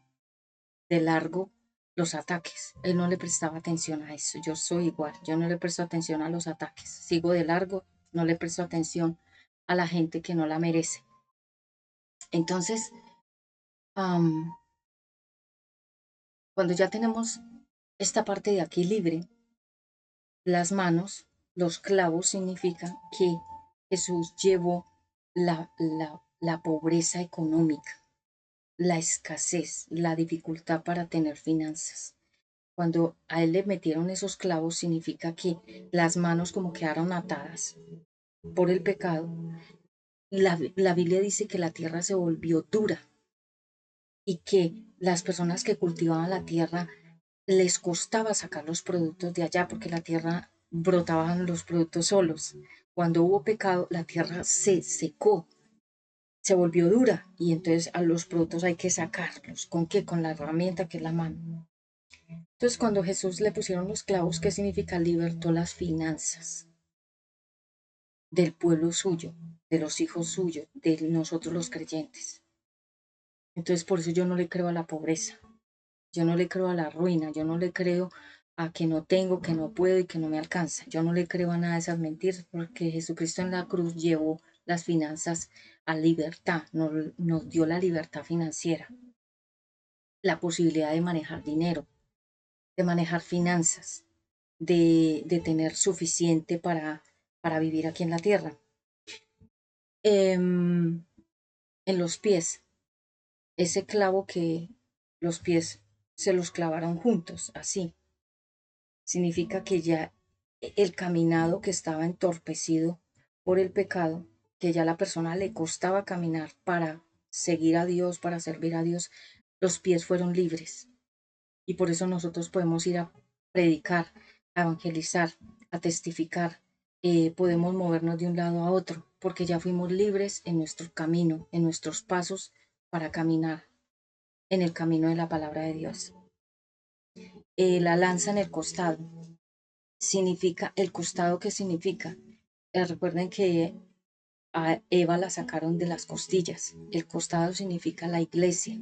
de largo los ataques, él no le prestaba atención a eso, yo soy igual, yo no le presto atención a los ataques, sigo de largo, no le presto atención a la gente que no la merece. Entonces, cuando ya tenemos esta parte de aquí libre, las manos, los clavos significan que Jesús llevó la pobreza económica, la escasez, la dificultad para tener finanzas. Cuando a él le metieron esos clavos, significa que las manos como quedaron atadas por el pecado. La Biblia dice que la tierra se volvió dura y que las personas que cultivaban la tierra les costaba sacar los productos de allá porque la tierra brotaban los productos solos. Cuando hubo pecado, la tierra se secó, se volvió dura y entonces a los productos hay que sacarlos. ¿Con qué? Con la herramienta que es la mano. Entonces, cuando Jesús le pusieron los clavos, ¿qué significa? Libertó las finanzas del pueblo suyo, de los hijos suyos, de nosotros los creyentes. Entonces, por eso yo no le creo a la pobreza, yo no le creo a la ruina, yo no le creo a que no tengo, que no puedo y que no me alcanza. Yo no le creo a nada de esas mentiras porque Jesucristo en la cruz llevó las finanzas a libertad, nos dio la libertad financiera, la posibilidad de manejar dinero, de manejar finanzas, de tener suficiente para vivir aquí en la tierra. En los pies, ese clavo que los pies se los clavaron juntos, así. Significa que ya el caminado que estaba entorpecido por el pecado, que ya la persona le costaba caminar para seguir a Dios, para servir a Dios, los pies fueron libres. Y por eso nosotros podemos ir a predicar, a evangelizar, a testificar, podemos movernos de un lado a otro, porque ya fuimos libres en nuestro camino, en nuestros pasos para caminar en el camino de la palabra de Dios. La lanza en el costado significa, el costado que significa. Recuerden que a Eva la sacaron de las costillas. El costado significa la iglesia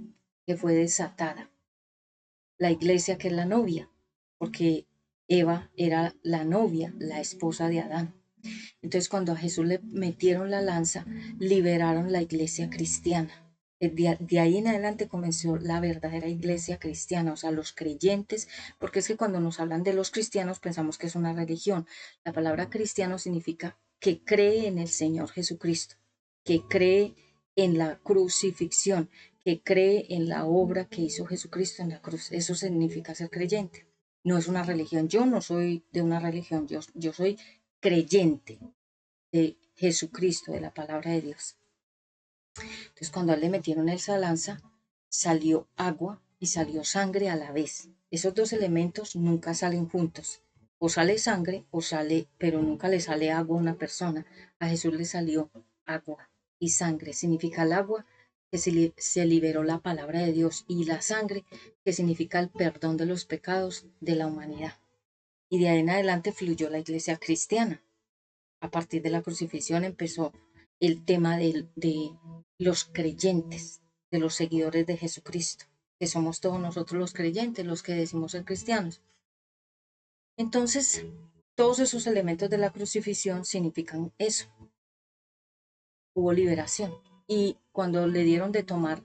que fue desatada. La iglesia que es la novia, porque Eva era la novia, la esposa de Adán. Entonces cuando a Jesús le metieron la lanza, liberaron la iglesia cristiana. De ahí en adelante comenzó la verdadera iglesia cristiana, o sea, los creyentes, porque es que cuando nos hablan de los cristianos pensamos que es una religión. La palabra cristiano significa que cree en el Señor Jesucristo, que cree en la crucifixión, que cree en la obra que hizo Jesucristo en la cruz. Eso significa ser creyente. No es una religión. Yo no soy de una religión, yo soy creyente de Jesucristo, de la palabra de Dios. Entonces, cuando a él le metieron esa lanza, salió agua y salió sangre a la vez. Esos dos elementos nunca salen juntos. O sale sangre o sale, pero nunca le sale agua a una persona. A Jesús le salió agua y sangre. Significa el agua que se liberó la palabra de Dios y la sangre que significa el perdón de los pecados de la humanidad. Y de ahí en adelante fluyó la iglesia cristiana. A partir de la crucifixión empezó el tema de los creyentes, de los seguidores de Jesucristo, que somos todos nosotros los creyentes, los que decimos ser cristianos. Entonces, todos esos elementos de la crucifixión significan eso, hubo liberación. Y cuando le dieron de tomar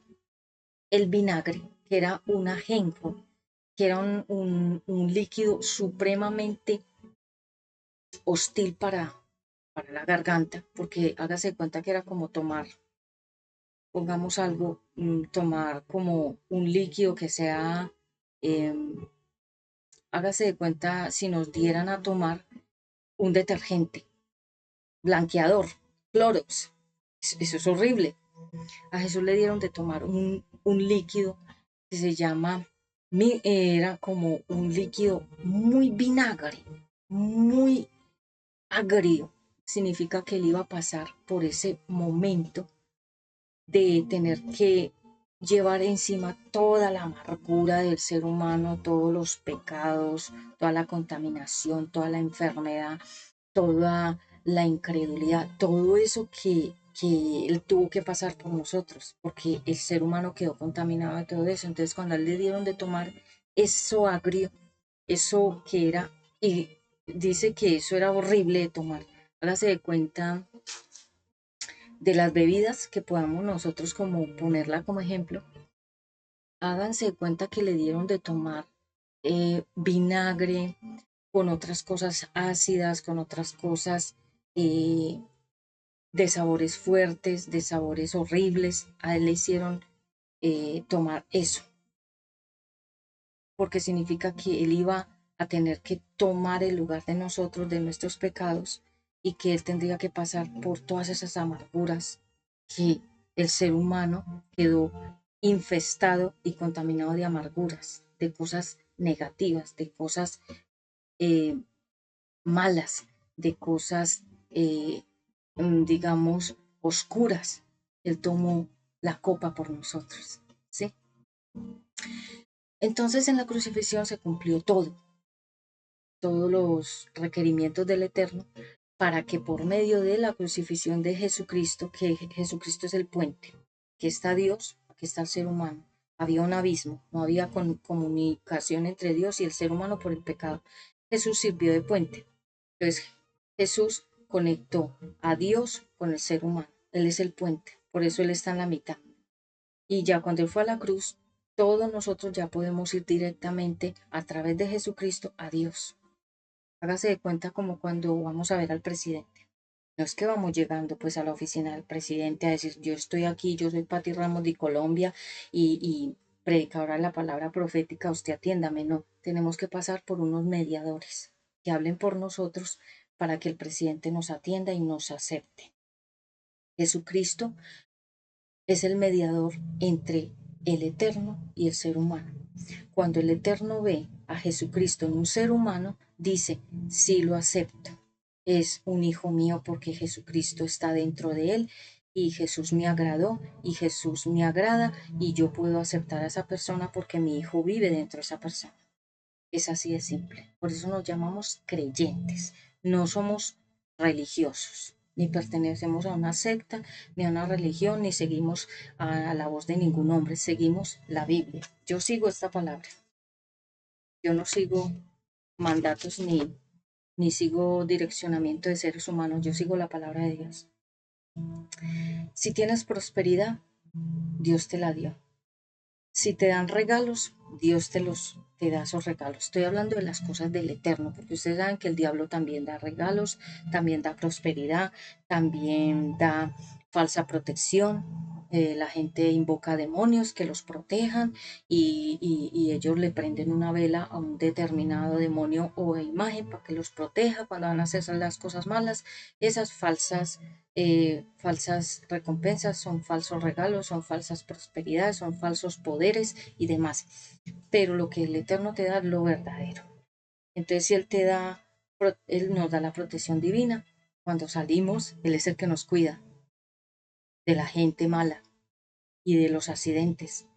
el vinagre, que era un ajenjo, que era un líquido supremamente hostil para la garganta, porque hágase de cuenta que era como tomar, pongamos algo, tomar como un líquido que sea, eh, hágase de cuenta si nos dieran a tomar un detergente, blanqueador, Clorox, eso es horrible. A Jesús le dieron de tomar un líquido que se llama, era como un líquido muy vinagre, muy agrio. Significa que él iba a pasar por ese momento de tener que llevar encima toda la amargura del ser humano, todos los pecados, toda la contaminación, toda la enfermedad, toda la incredulidad, todo eso que él tuvo que pasar por nosotros, porque el ser humano quedó contaminado de todo eso. Entonces, cuando a él le dieron de tomar eso agrio, eso que era, y dice que eso era horrible de tomar, hágase de cuenta de las bebidas que podamos nosotros como ponerla como ejemplo, háganse de cuenta que le dieron de tomar vinagre con otras cosas ácidas, con otras cosas eh, de sabores fuertes, de sabores horribles. A él le hicieron tomar eso, porque significa que él iba a tener que tomar el lugar de nosotros, de nuestros pecados, y que él tendría que pasar por todas esas amarguras que el ser humano quedó infestado y contaminado de amarguras, de cosas negativas, de cosas eh, malas, de cosas, digamos, oscuras. Él tomó la copa por nosotros, ¿sí? Entonces en la crucifixión se cumplió todo, todos los requerimientos del Eterno, para que por medio de la crucifixión de Jesucristo, que Jesucristo es el puente, que está Dios, aquí está el ser humano, había un abismo, no había comunicación entre Dios y el ser humano por el pecado. Jesús sirvió de puente. Entonces Jesús conectó a Dios con el ser humano. Él es el puente, por eso Él está en la mitad. Y ya cuando Él fue a la cruz, todos nosotros ya podemos ir directamente a través de Jesucristo a Dios. Hágase de cuenta como cuando vamos a ver al presidente. No es que vamos llegando pues a la oficina del presidente a decir yo estoy aquí, yo soy Pati Ramos de Colombia y predicadora de la palabra profética, usted atiéndame. No, tenemos que pasar por unos mediadores que hablen por nosotros para que el presidente nos atienda y nos acepte. Jesucristo es el mediador entre el Eterno y el ser humano. Cuando el Eterno ve a Jesucristo en un ser humano, dice, sí lo acepto, es un hijo mío porque Jesucristo está dentro de él y Jesús me agradó y Jesús me agrada y yo puedo aceptar a esa persona porque mi hijo vive dentro de esa persona. Es así de simple. Por eso nos llamamos creyentes. No somos religiosos, ni pertenecemos a una secta, ni a una religión, ni seguimos a la voz de ningún hombre. Seguimos la Biblia. Yo sigo esta palabra. Yo no sigo mandatos ni sigo direccionamiento de seres humanos. Yo sigo la palabra de Dios. Si tienes prosperidad, Dios te la dio. Si te dan regalos, Dios te da esos regalos. Estoy hablando de las cosas del eterno, porque ustedes saben que el diablo también da regalos, también da prosperidad, también da falsa protección. La gente invoca demonios que los protejan y ellos le prenden una vela a un determinado demonio o imagen para que los proteja cuando van a hacer las cosas malas. Esas falsas recompensas son falsos regalos, son falsas prosperidades, son falsos poderes y demás. Pero lo que el Eterno te da es lo verdadero. Entonces, si Él te da, Él nos da la protección divina. Cuando salimos, Él es el que nos cuida de la gente mala y de los accidentes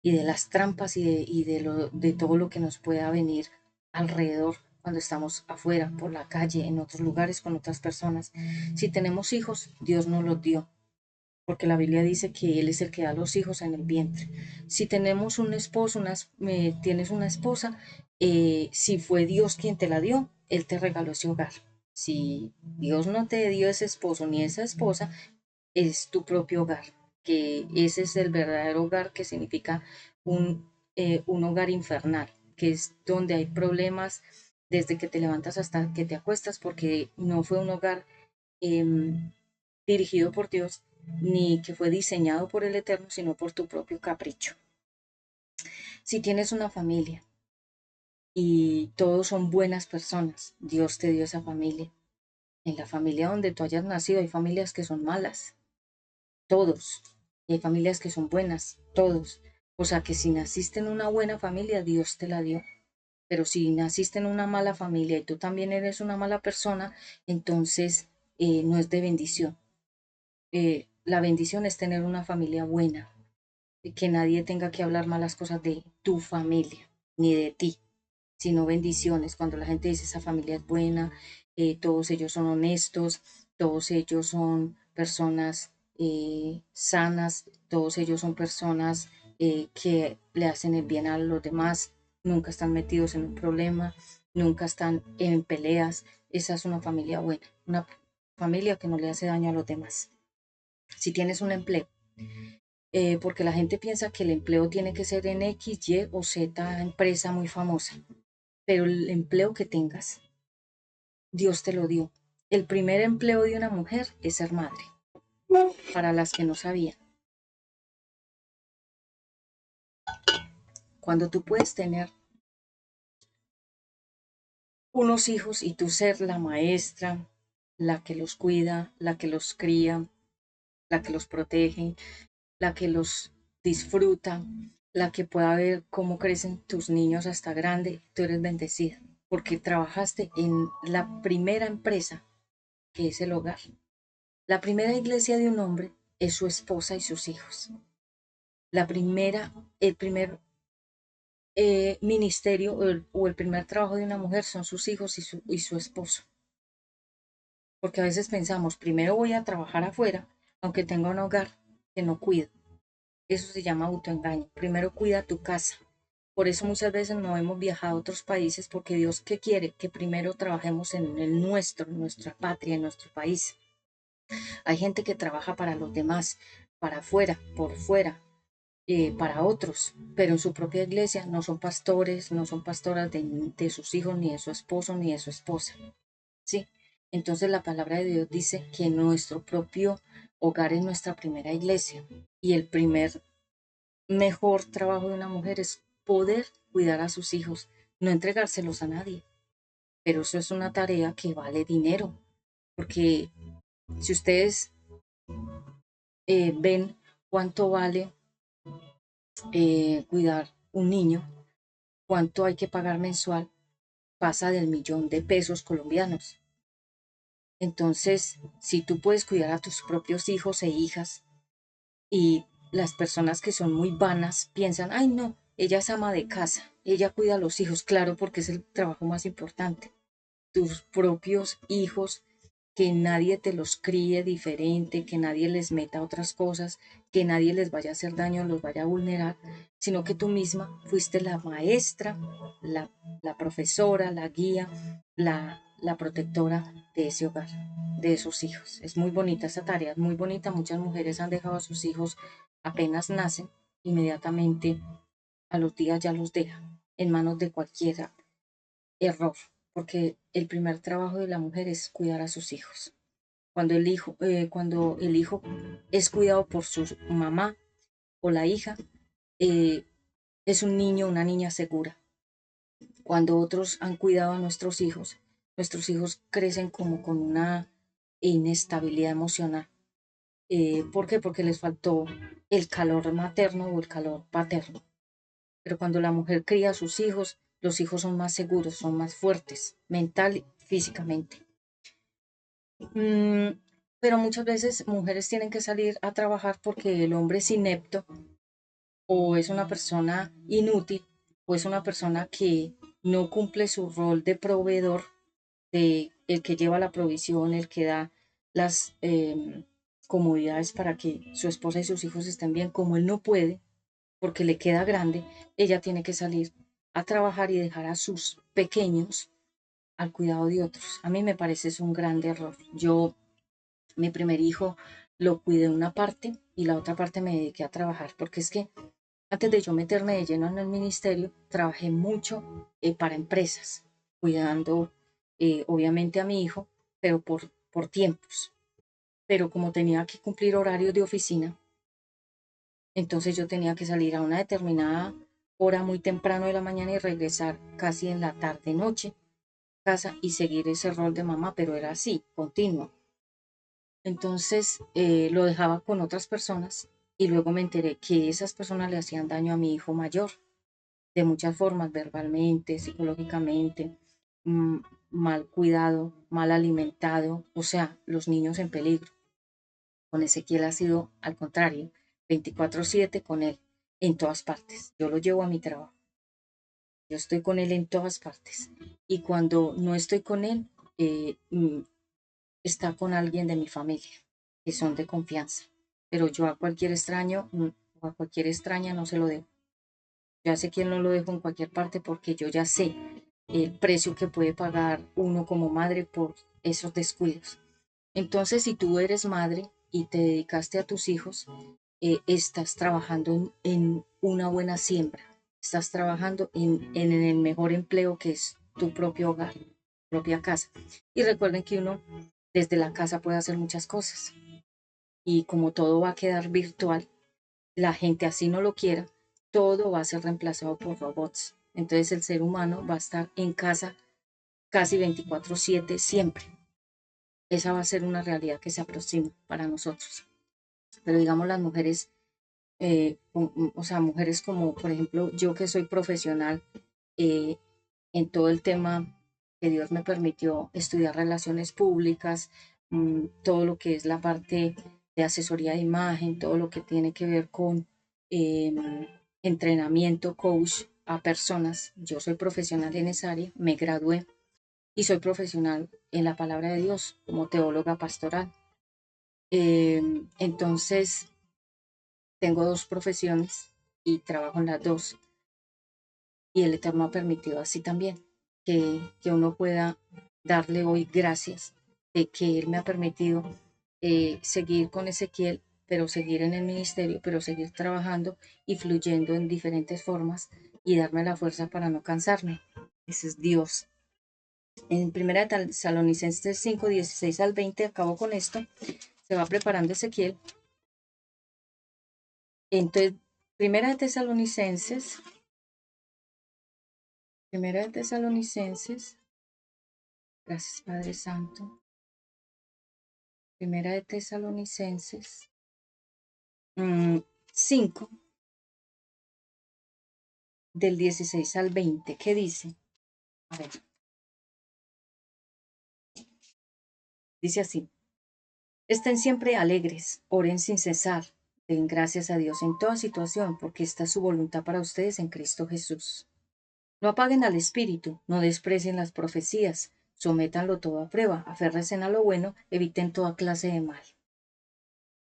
y de las trampas y de todo lo que nos pueda venir alrededor cuando estamos afuera, por la calle, en otros lugares, con otras personas. Si tenemos hijos, Dios nos los dio, porque la Biblia dice que Él es el que da los hijos en el vientre. Si tenemos un esposo, tienes una esposa, si fue Dios quien te la dio, Él te regaló ese hogar. Si Dios no te dio ese esposo ni esa esposa, es tu propio hogar, que ese es el verdadero hogar, que significa un hogar infernal, que es donde hay problemas desde que te levantas hasta que te acuestas, porque no fue un hogar em, dirigido por Dios, ni que fue diseñado por el Eterno, sino por tu propio capricho. Si tienes una familia y todos son buenas personas, Dios te dio esa familia. En la familia donde tú hayas nacido hay familias que son malas, todos. Y hay familias que son buenas, todos. O sea que si naciste en una buena familia, Dios te la dio. Pero si naciste en una mala familia y tú también eres una mala persona, entonces no es de bendición. La bendición es tener una familia buena, y que nadie tenga que hablar malas cosas de tu familia, ni de ti, sino bendiciones. Cuando la gente dice esa familia es buena, todos ellos son honestos, todos ellos son personas sanas, todos ellos son personas que le hacen el bien a los demás, nunca están metidos en un problema, nunca están en peleas. Esa es una familia buena, una familia que no le hace daño a los demás. Si tienes un empleo, porque la gente piensa que el empleo tiene que ser en X, Y o Z empresa muy famosa, pero el empleo que tengas, Dios te lo dio. El primer empleo de una mujer es ser madre, para las que no sabían. Cuando tú puedes tener unos hijos y tú ser la maestra, la que los cuida, la que los cría, la que los protege, la que los disfruta, la que pueda ver cómo crecen tus niños hasta grande, tú eres bendecida, porque trabajaste en la primera empresa, que es el hogar. La primera iglesia de un hombre es su esposa y sus hijos. El primer ministerio o el primer trabajo de una mujer son sus hijos y su esposo. Porque a veces pensamos, primero voy a trabajar afuera, aunque tenga un hogar que no cuido. Eso se llama autoengaño. Primero cuida tu casa. Por eso muchas veces no hemos viajado a otros países, porque Dios, ¿qué quiere? Que primero trabajemos en el nuestro, en nuestra patria, en nuestro país. Hay gente que trabaja para los demás, para afuera, por fuera, para otros, pero en su propia iglesia no son pastores, no son pastoras de sus hijos, ni de su esposo, ni de su esposa. ¿Sí? Entonces la palabra de Dios dice que nuestro propio hogar es nuestra primera iglesia, y el primer mejor trabajo de una mujer es poder cuidar a sus hijos, no entregárselos a nadie. Pero eso es una tarea que vale dinero, porque si ustedes ven cuánto vale cuidar un niño, cuánto hay que pagar mensual, pasa del 1.000.000 de pesos colombianos. Entonces, si tú puedes cuidar a tus propios hijos e hijas, y las personas que son muy vanas piensan, ay no, ella es ama de casa, ella cuida a los hijos, claro, porque es el trabajo más importante. Tus propios hijos, que nadie te los críe diferente, que nadie les meta otras cosas, que nadie les vaya a hacer daño, los vaya a vulnerar, sino que tú misma fuiste la maestra, la, la profesora, la guía, la protectora de ese hogar, de esos hijos. Es muy bonita esa tarea, es muy bonita. Muchas mujeres han dejado a sus hijos apenas nacen, inmediatamente a los días ya los dejan en manos de cualquier error, porque el primer trabajo de la mujer es cuidar a sus hijos. Cuando el hijo es cuidado por su mamá o la hija, eh, es un niño, una niña segura. Cuando otros han cuidado a nuestros hijos crecen como con una inestabilidad emocional. ¿Por qué? Porque les faltó el calor materno o el calor paterno. Pero cuando la mujer cría a sus hijos, los hijos son más seguros, son más fuertes, mental y físicamente. Mm, pero muchas veces mujeres tienen que salir a trabajar porque el hombre es inepto, o es una persona inútil, o es una persona que no cumple su rol de proveedor, de el que lleva la provisión, el que da las comodidades para que su esposa y sus hijos estén bien, como él no puede, porque le queda grande, ella tiene que salir a trabajar y dejar a sus pequeños al cuidado de otros. A mí me parece es un grande error. Yo, mi primer hijo, lo cuidé una parte y la otra parte me dediqué a trabajar, porque es que antes de yo meterme de lleno en el ministerio, trabajé mucho para empresas, cuidando obviamente a mi hijo, pero por tiempos. Pero como tenía que cumplir horarios de oficina, entonces yo tenía que salir a una determinada hora muy temprano de la mañana y regresar casi en la tarde noche a casa y seguir ese rol de mamá, pero era así, continuo. Entonces lo dejaba con otras personas y luego me enteré que esas personas le hacían daño a mi hijo mayor de muchas formas, verbalmente, psicológicamente, mm, mal cuidado, mal alimentado, o sea, los niños en peligro. Con Ezequiel ha sido al contrario, 24/7 con él, en todas partes. Yo lo llevo a mi trabajo, yo estoy con él en todas partes. Y cuando no estoy con él, está con alguien de mi familia, que son de confianza. Pero yo a cualquier extraño o a cualquier extraña no se lo dejo. Yo a Ezequiel no lo dejo en cualquier parte porque yo ya sé el precio que puede pagar uno como madre por esos descuidos. Entonces, si tú eres madre y te dedicaste a tus hijos, estás trabajando en una buena siembra, estás trabajando en el mejor empleo que es tu propio hogar, propia casa. Y recuerden que uno desde la casa puede hacer muchas cosas y como todo va a quedar virtual, la gente así no lo quiera, todo va a ser reemplazado por robots. Entonces el ser humano va a estar en casa casi 24/7 siempre. Esa va a ser una realidad que se aproxima para nosotros. Pero digamos las mujeres, o sea, mujeres como por ejemplo yo que soy profesional eh, en todo el tema que Dios me permitió estudiar relaciones públicas, todo lo que es la parte de asesoría de imagen, todo lo que tiene que ver con entrenamiento, coach a personas. Yo soy profesional en esa área, me gradué y soy profesional en la palabra de Dios como teóloga pastoral. Entonces, tengo dos profesiones y trabajo en las dos y el Eterno ha permitido así también que uno pueda darle hoy gracias de que Él me ha permitido seguir con Ezequiel, pero seguir en el ministerio, pero seguir trabajando y fluyendo en diferentes formas y darme la fuerza para no cansarme. Ese es Dios. En primera de Tesalonicenses 5, 16 al 20, acabo con esto, se va preparando Ezequiel. Entonces, primera de Tesalonicenses, primera de Tesalonicenses, gracias Padre Santo, primera de Tesalonicenses 5, del 16 al 20, ¿qué dice? A ver, dice así, estén siempre alegres, oren sin cesar, den gracias a Dios en toda situación, porque esta es su voluntad para ustedes en Cristo Jesús. No apaguen al espíritu, no desprecien las profecías, sométanlo todo a prueba, aférrense a lo bueno, eviten toda clase de mal.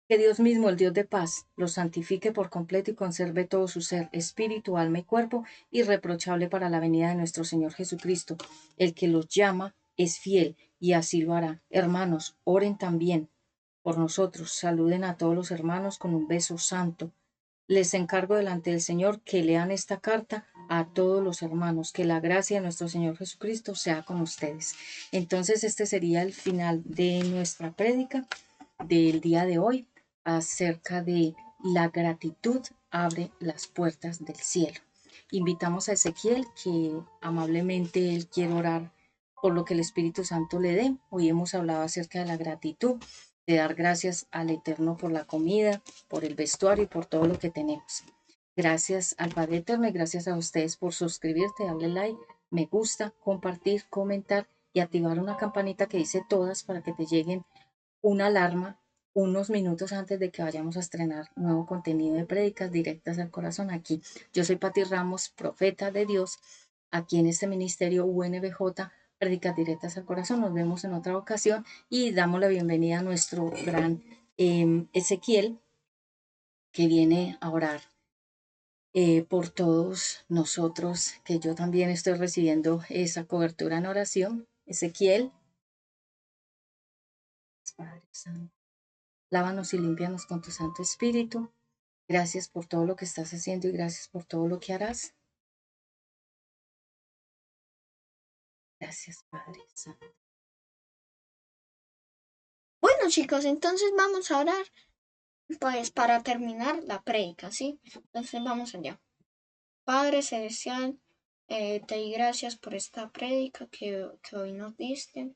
Que Dios mismo, el Dios de paz, los santifique por completo y conserve todo su ser, espíritu, alma y cuerpo, irreprochable para la venida de nuestro Señor Jesucristo. El que los llama es fiel y así lo hará. Hermanos, oren también por nosotros, saluden a todos los hermanos con un beso santo. Les encargo delante del Señor que lean esta carta a todos los hermanos, que la gracia de nuestro Señor Jesucristo sea con ustedes. Entonces, este sería el final de nuestra prédica del día de hoy acerca de la gratitud abre las puertas del cielo. Invitamos a Ezequiel que amablemente él quiere orar por lo que el Espíritu Santo le dé. Hoy hemos hablado acerca de la gratitud, de dar gracias al Eterno por la comida, por el vestuario y por todo lo que tenemos. Gracias al Padre Eterno y gracias a ustedes por suscribirte, darle like, me gusta, compartir, comentar y activar una campanita que dice todas para que te lleguen una alarma unos minutos antes de que vayamos a estrenar nuevo contenido de prédicas directas al corazón aquí. Yo soy Pati Ramos, profeta de Dios, aquí en este ministerio UNBJ, Prédicas Directas al Corazón. Nos vemos en otra ocasión y damos la bienvenida a nuestro gran Ezequiel, que viene a orar por todos nosotros, que yo también estoy recibiendo esa cobertura en oración. Ezequiel, Padre Santo, lávanos y límpianos con tu Santo Espíritu. Gracias por todo lo que estás haciendo y gracias por todo lo que harás. Gracias, Padre Santo. Bueno, chicos, entonces vamos a orar, pues para terminar la prédica, ¿sí? Entonces vamos allá. Padre Celestial, te doy gracias por esta prédica que hoy nos diste.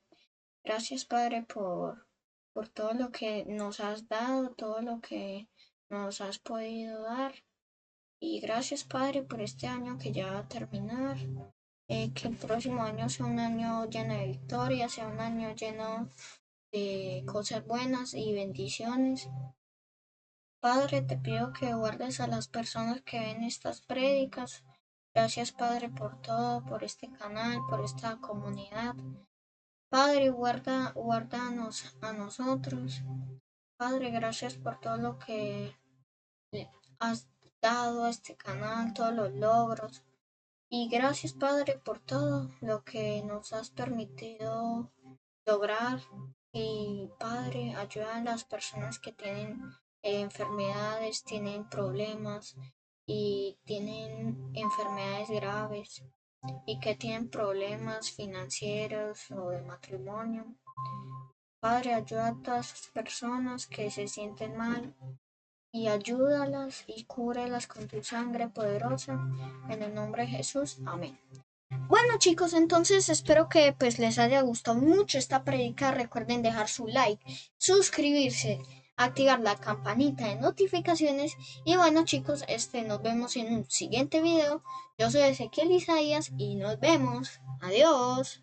Gracias, Padre, por todo lo que nos has dado, todo lo que nos has podido dar. Y gracias, Padre, por este año que ya va a terminar. Que el próximo año sea un año lleno de victorias, sea un año lleno de cosas buenas y bendiciones. Padre, te pido que guardes a las personas que ven estas prédicas. Gracias, Padre, por todo, por este canal, por esta comunidad. Padre, guárdanos a nosotros. Padre, gracias por todo lo que has dado a este canal, todos los logros. Y gracias, Padre, por todo lo que nos has permitido lograr. Y Padre, ayuda a las personas que tienen enfermedades, tienen problemas y tienen enfermedades graves y que tienen problemas financieros o de matrimonio. Padre, ayuda a todas esas personas que se sienten mal y ayúdalas y cúbrelas con tu sangre poderosa. En el nombre de Jesús. Amén. Bueno, chicos, entonces espero que pues les haya gustado mucho esta predica. Recuerden dejar su like, suscribirse, activar la campanita de notificaciones. Y bueno, chicos, nos vemos en un siguiente video. Yo soy Ezequiel Isaías y nos vemos. Adiós.